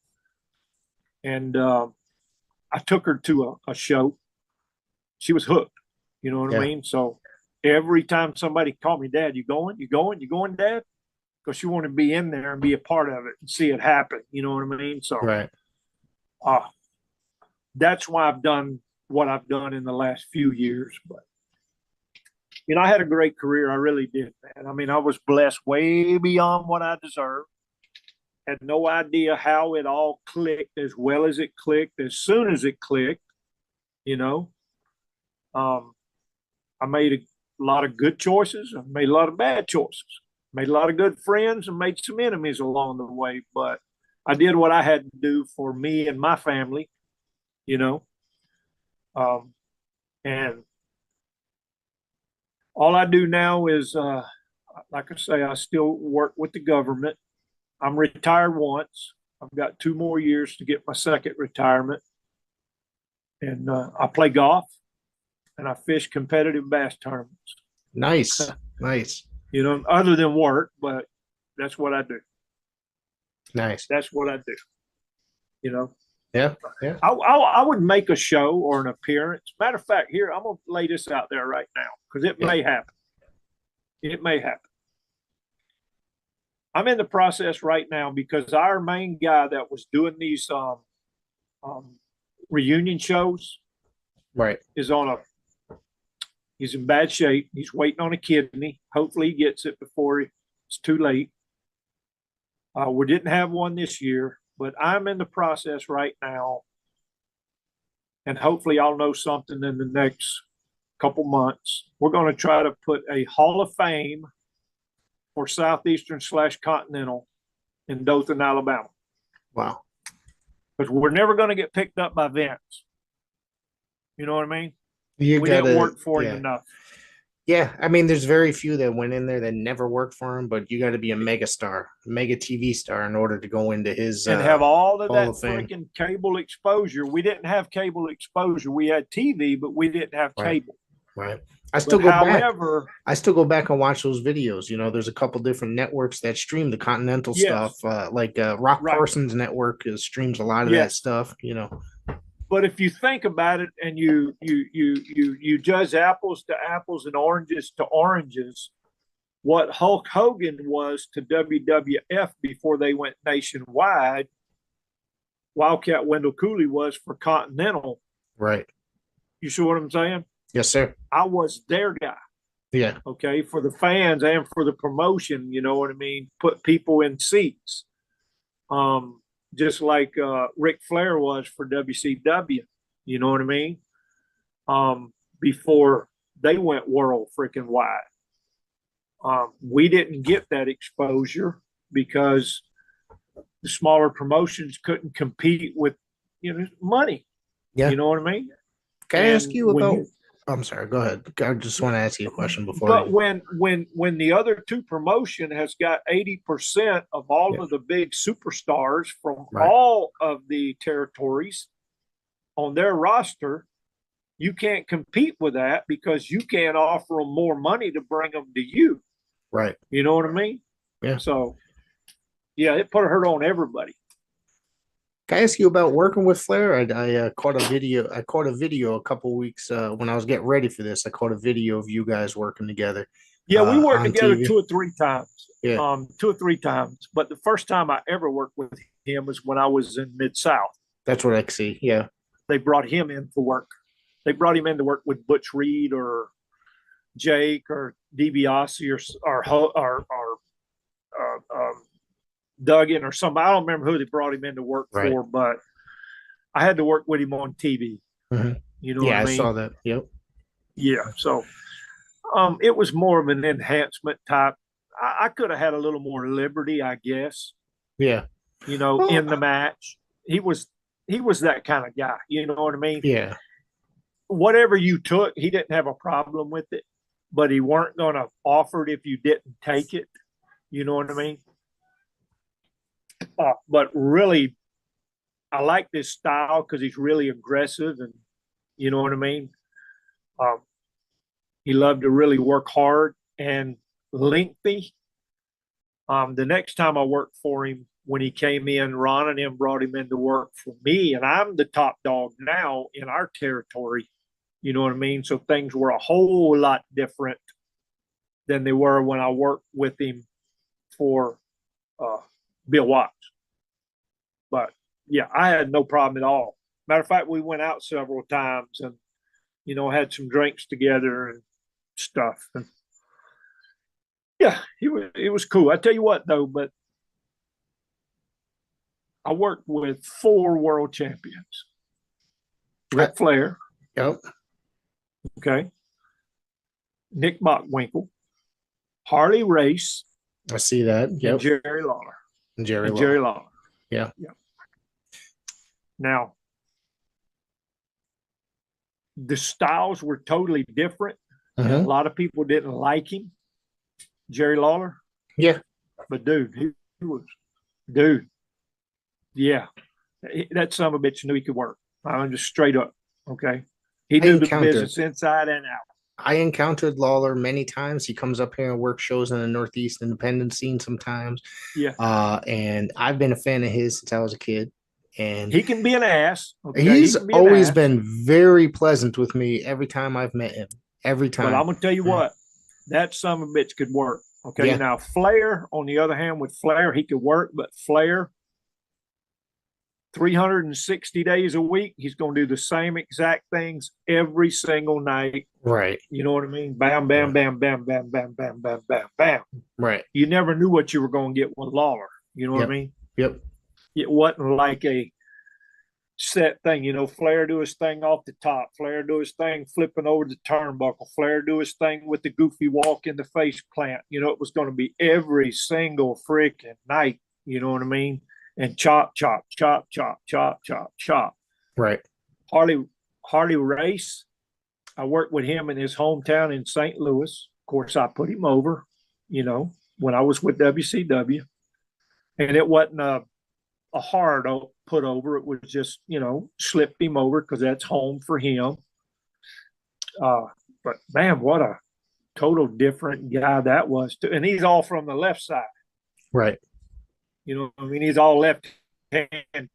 And I took her to a show. She was hooked. You know what I mean? So every time somebody called me, Dad, you going, Dad? Because she wanted to be in there and be a part of it and see it happen. You know what I mean? So that's why I've done what I've done in the last few years. But, I had a great career. I really did, man. I mean, I was blessed way beyond what I deserved. Had no idea how it all clicked as well as it clicked, as soon as it clicked. you know. I made a lot of good choices. I made a lot of bad choices. Made a lot of good friends and made some enemies along the way. But I did what I had to do for me and my family, you know. And all I do now is, like I say, I still work with the government. I'm retired once. I've got 2 more years to get my second retirement. And I play golf and I fish competitive bass tournaments. Nice. Nice. You know, other than work, but that's what I do. Nice. That's what I do. You know? Yeah. Yeah. I would make a show or an appearance. Matter of fact, here, I'm going to lay this out there right now because it may happen. It may happen. I'm in the process right now because our main guy that was doing these reunion shows Right. is he's in bad shape. He's waiting on a kidney. Hopefully he gets it before it's too late. We didn't have one this year, but I'm in the process right now. And hopefully I'll know something in the next couple months. We're going to try to put a Hall of Fame for Southeastern/Continental in Dothan, Alabama. Wow. Because we're never going to get picked up by Vince. You know what I mean? We didn't work for him enough. Yeah, I mean, there's very few that went in there that never worked for him, but you got to be a mega star, mega TV star in order to go into his and have all of Hall that of Fame. freaking cable exposure. We didn't have cable exposure. We had TV, but we didn't have cable. Right. I still go However, back. I still go back and watch those videos. You know, there's a couple different networks that stream the Continental stuff. Like Rock Parsons Network streams a lot of that stuff. You know. But if you think about it and you judge apples to apples and oranges to oranges, what Hulk Hogan was to WWF before they went nationwide, Wildcat Wendall Coooley was for Continental. Right. You see what I'm saying? Yes, sir. I was their guy. Yeah. Okay. For the fans and for the promotion, you know what I mean? Put people in seats. Just like Ric Flair was for WCW, you know what I mean? Before they went world freaking wide. We didn't get that exposure because the smaller promotions couldn't compete with, money. Yeah. You know what I mean? Can I ask you about I'm sorry, go ahead. I just want to ask you a question before. But when the other two promotion has got 80% of all of the big superstars from all of the territories on their roster, you can't compete with that because you can't offer them more money to bring them to you. Right. You know what I mean? Yeah. So, yeah, it put a hurt on everybody. Can I ask you about working with Flair? I caught a video. I caught a video a couple weeks when I was getting ready for this. I caught a video of you guys working together. Yeah, we worked together TV. 2 or 3 times. Yeah. 2 or 3 times. But the first time I ever worked with him was when I was in Mid-South. That's what I see. Yeah. They brought him in for work. They brought him in to work with Butch Reed or Jake or DiBiase or Duggan or somebody. I don't remember who they brought him in to work for, but I had to work with him on TV. Mm-hmm. You know what I mean? I saw that. Yep. Yeah. So it was more of an enhancement type. I could have had a little more liberty, I guess. Yeah. In the match. He was that kind of guy. You know what I mean? Yeah. Whatever you took, he didn't have a problem with it, but he weren't going to offer it if you didn't take it. You know what I mean? But really, I like this style because he's really aggressive and you know what I mean? He loved to really work hard and lengthy. The next time I worked for him, when he came in, Ron and him brought him in to work for me, and I'm the top dog now in our territory. You know what I mean? So things were a whole lot different than they were when I worked with him for Bill Watts. But yeah, I had no problem at all. Matter of fact, we went out several times and, had some drinks together and stuff. And yeah, it was cool. I tell you what though, but I worked with 4 world champions. Ric Flair. Yep. Okay. Nick Bockwinkel, Harley Race, I see that. and Yep. Jerry Lawler. And Jerry And Lawler. Jerry Lawler. Yeah. Yeah. Now, the styles were totally different. And a lot of people didn't like him, Jerry Lawler. Yeah. But dude, he was, dude, yeah. That son of a bitch knew he could work. I'm just straight up. Okay. He knew the business inside and out. I encountered Lawler many times. He comes up here and works shows in the Northeast independent scene sometimes. Yeah. And I've been a fan of his since I was a kid. And he can be an ass. Okay? He's always been very pleasant with me every time I've met him. Every time. But I'm gonna tell you what, that son of a bitch could work. Okay. Yeah. Now Flair, on the other hand, with Flair, he could work, but Flair, 360 days a week, he's gonna do the same exact things every single night. Right. You know what I mean? Bam, bam, bam, bam, bam, bam, bam, bam, bam, bam. Right. You never knew what you were gonna get with Lawler. You know what I mean? Yep. It wasn't like a set thing. You know, Flair do his thing off the top. Flair do his thing flipping over the turnbuckle. Flair do his thing with the goofy walk in the face plant. You know, it was going to be every single freaking night. You know what I mean? And chop, chop, chop, chop, chop, chop, chop. Right. Harley Race, I worked with him in his hometown in St. Louis. Of course, I put him over, you know, when I was with WCW. And it wasn't a hard put over. It was just, you know, slipped him over because that's home for him. But man, what a total different guy that was too. And he's all from the left side. Right. You know, I mean, he's all left-handed,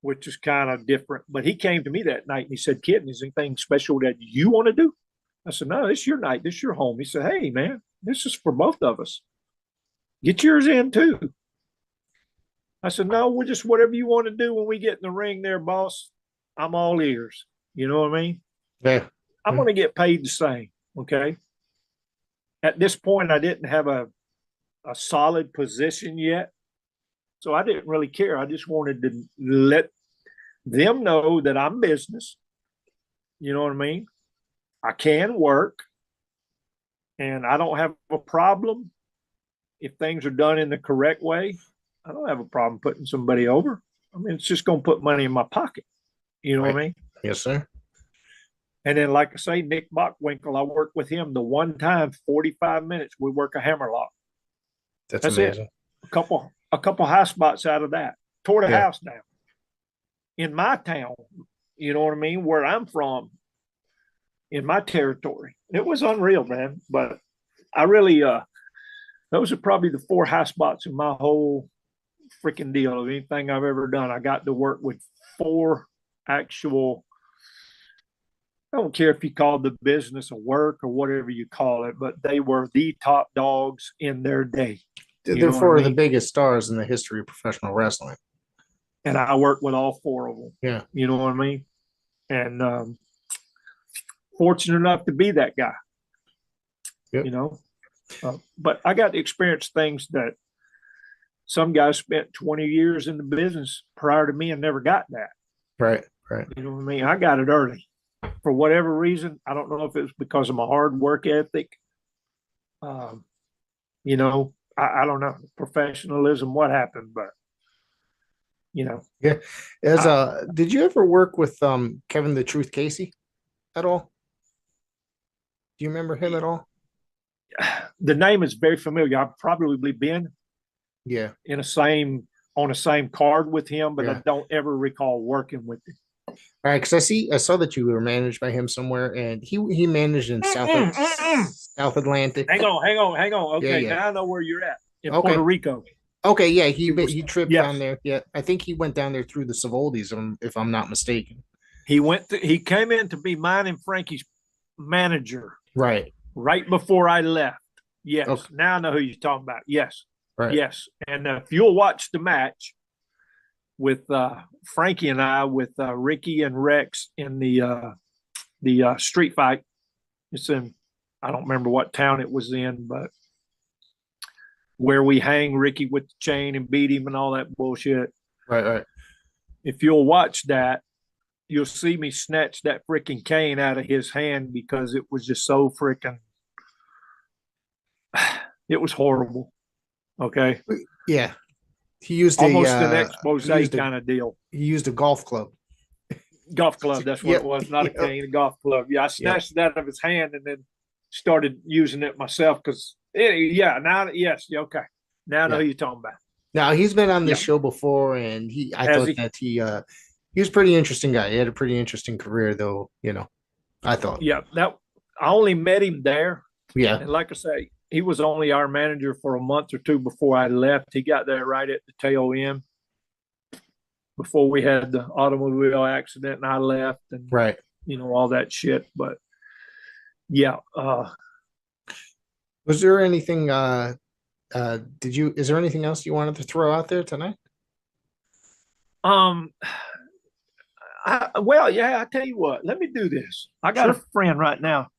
which is kind of different. But he came to me that night and he said, "Kid, is there anything special that you want to do?" I said, "No, this is your night. This is your home." He said, "Hey, man, this is for both of us. Get yours in too." I said, "No, we're just whatever you want to do when we get in the ring there, boss. I'm all ears." You know what I mean? Yeah. I'm going to get paid the same, okay? At this point, I didn't have a solid position yet, so I didn't really care. I just wanted to let them know that I'm business. You know what I mean? I can work, and I don't have a problem if things are done in the correct way. I don't have a problem putting somebody over. I mean, it's just going to put money in my pocket. You know what I mean? Yes, sir. And then, like I say, Nick Bockwinkel, I worked with him the one time, 45 minutes. We work a hammerlock. That's amazing. It. A couple high spots out of that. Tore the house down. In my town, you know what I mean? Where I'm from, in my territory. It was unreal, man. But I really, those are probably the 4 high spots in my whole freaking deal of anything I've ever done. I got to work with 4 actual, I don't care if you call the business a work or whatever you call it, but they were the top dogs in their day. They're 4 of the biggest stars in the history of professional wrestling. And I worked with all 4 of them. Yeah. You know what I mean? And fortunate enough to be that guy. Yep. You know? But I got to experience things that some guys spent 20 years in the business prior to me and never got that. Right, right. You know what I mean? I got it early. For whatever reason, I don't know if it was because of my hard work ethic. You know, I don't know. Professionalism, what happened, but you know. Yeah. Did you ever work with Kevin the Truth Casey at all? Do you remember him at all? The name is very familiar. I've probably been on the same card with him, but I don't ever recall working with him. All right, because I saw that you were managed by him somewhere, and he managed in South Atlantic. Hang on. Okay, now I know where you're at in Puerto Rico. Okay, yeah, he tripped down there. Yeah, I think he went down there through the Savoldis, if I'm not mistaken. He came in to be mine and Frankie's manager. Right before I left. Yes. Okay. Now I know who you're talking about. Yes. Right. Yes. And if you'll watch the match with Frankie and I, with Ricky and Rex in the street fight, it's in, I don't remember what town it was in, but where we hang Ricky with the chain and beat him and all that bullshit. Right. If you'll watch that, you'll see me snatch that freaking cane out of his hand because it was just so freaking, it was horrible. Okay. Yeah. He used almost an expose kind of deal. He used a golf club. Golf club, that's what it was, not a cane, a golf club. Yeah, I snatched it out of his hand and then started using it myself because, now, okay. Now I know who you're talking about. Now, he's been on this show before, and I thought that he was a pretty interesting guy. He had a pretty interesting career, though, I thought. Yeah, I only met him there. Yeah. And like I say, he was only our manager for a month or two before I left. He got there right at the tail end before we had the automobile accident and I left and, all that shit. But, yeah. Was there anything is there anything else you wanted to throw out there tonight? I tell you what, let me do this. I got a friend right now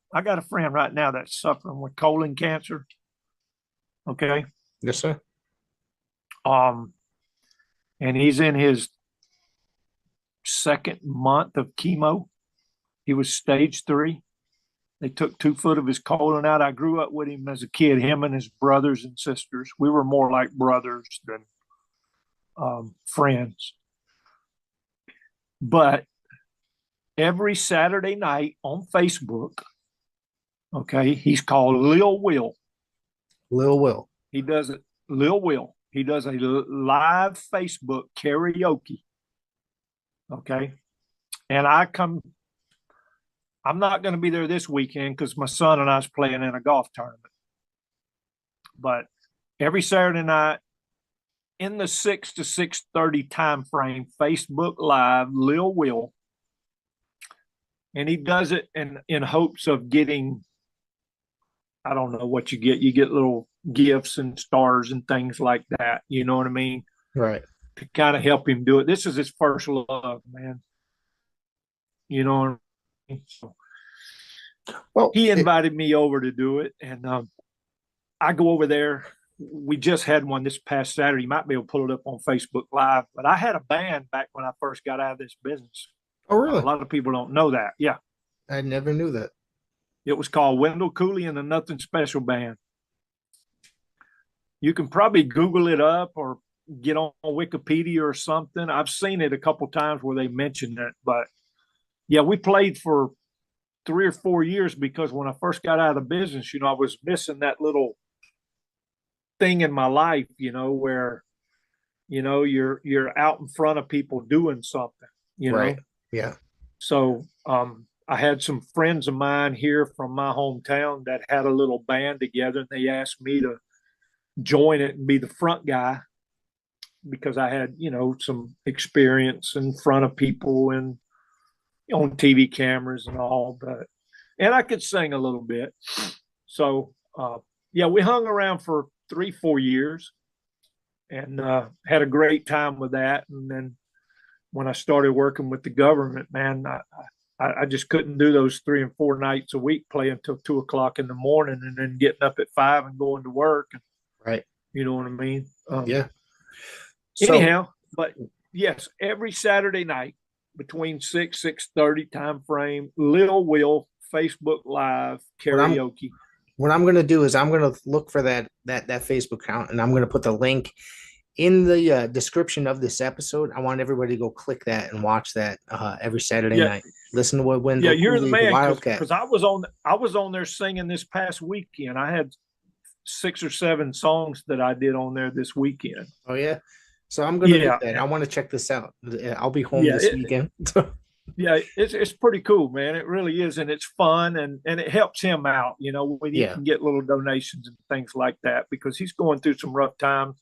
that's suffering with colon cancer. Okay. Yes, sir. And he's in his second month of chemo. He was stage 3. They took 2 foot of his colon out. I grew up with him as a kid, him and his brothers and sisters. We were more like brothers than friends. But every Saturday night on Facebook, okay, he's called Lil Will. Lil Will. He does it. Lil Will. He does a live Facebook karaoke. Okay. And I'm not going to be there this weekend because my son and I is playing in a golf tournament. But every Saturday night in the 6 to 6:30 time frame, Facebook Live, Lil Will. And he does it in hopes of getting, I don't know what you get. You get little gifts and stars and things like that. You know what I mean? Right. To kind of help him do it. This is his first love, man. You know what I mean? So, well, he invited me over to do it. And I go over there. We just had one this past Saturday. You might be able to pull it up on Facebook Live. But I had a band back when I first got out of this business. Oh, really? A lot of people don't know that. Yeah. I never knew that. It was called Wendall Coooley and the Nothing Special Band. You can probably Google it up or get on Wikipedia or something. I've seen it a couple times where they mentioned it. But, yeah, we played for 3 or 4 years because when I first got out of the business, I was missing that little thing in my life, where, you're out in front of people doing something, Right. know? Yeah. So I had some friends of mine here from my hometown that had a little band together, and they asked me to join it and be the front guy because I had, some experience in front of people and on TV cameras and all, and I could sing a little bit. So, we hung around for 3-4 years and had a great time with that. And then when I started working with the government, man, I just couldn't do those 3 and 4 nights a week, playing until 2 o'clock in the morning and then getting up at 5 and going to work. And, right. You know what I mean? Yeah. Anyhow, but yes, every Saturday night between 6:30 time frame, Lil Will, Facebook Live, karaoke. What I'm going to do is I'm going to look for that Facebook account, and I'm going to put the link in the description of this episode. I want everybody to go click that and watch that every Saturday night. Listen to what Wendall. Yeah, you're Coooley, the man. Wildcat. Because I was on there singing this past weekend. I had 6 or 7 songs that I did on there this weekend. Oh yeah. So I'm going to do that. I want to check this out. I'll be home this weekend. Yeah, it's pretty cool, man. It really is, and it's fun, and it helps him out. When he can get little donations and things like that because he's going through some rough times.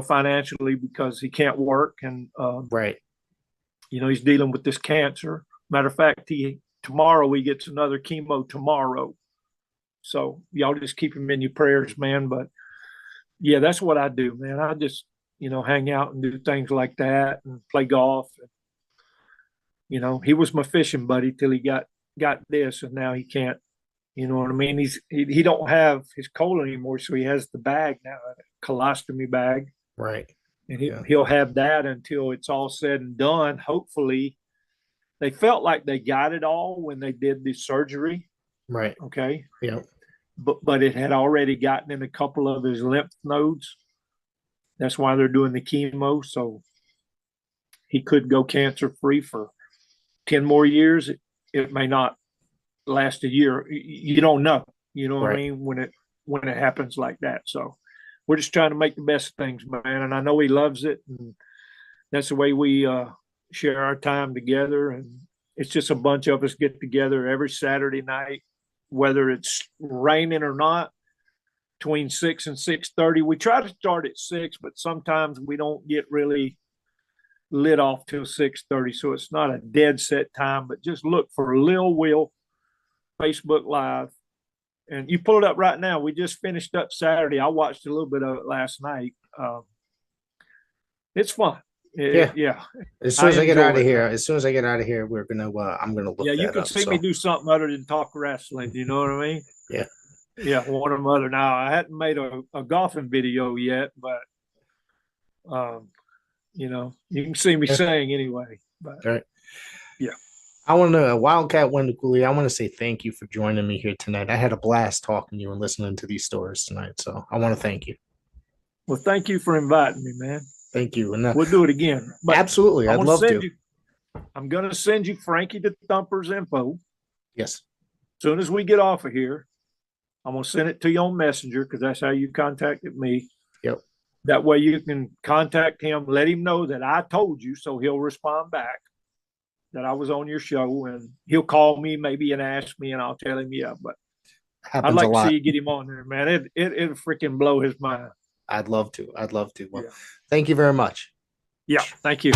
Financially because he can't work and right. He's dealing with this cancer. Matter of fact, tomorrow he gets another chemo tomorrow. So y'all just keep him in your prayers, man. But yeah, that's what I do, man. I just, hang out and do things like that and play golf. And, he was my fishing buddy till he got this, and now he can't. You know what I mean? He don't have his colon anymore, so he has the bag now, a colostomy bag. Right. And he'll have that until it's all said and done, hopefully, they felt like they got it all when they did the surgery. Right. Okay. Yeah. But it had already gotten in a couple of his lymph nodes. That's why they're doing the chemo. So he could go cancer free for 10 more years. It may not last a year. You don't know. You know what I mean? When it happens like that. So we're just trying to make the best of things, man. And I know he loves it. And that's the way we share our time together. And it's just a bunch of us get together every Saturday night, whether it's raining or not, between 6 and 6:30. We try to start at 6, but sometimes we don't get really lit off till 6:30. So it's not a dead set time, but just look for Lil Will Facebook Live. And you pull it up right now. We just finished up Saturday. I watched a little bit of it last night. It's fun. Yeah. As soon as I get out of here, we're gonna. I'm gonna look. Yeah, you can see me do something other than talk wrestling. You know what I mean? Yeah. Yeah, one or other. Now I hadn't made a golfing video yet, but you can see me saying anyway. But all right. Yeah. I want to Wildcat Wendall Coooley. I want to say thank you for joining me here tonight. I had a blast talking to you and listening to these stories tonight. So I want to thank you. Well, thank you for inviting me, man. Thank you. And we'll do it again. But absolutely. I'd love to. I'm going to send you Frankie the Thumper's info. Yes. As soon as we get off of here, I'm going to send it to you on Messenger because that's how you contacted me. Yep. That way you can contact him, let him know that I told you, so he'll respond back that I was on your show, and he'll call me maybe and ask me, and I'll tell him, yeah. But I'd like to see you get him on there, man. It'll freaking blow his mind. I'd love to. Well, thank you very much. Yeah, thank you.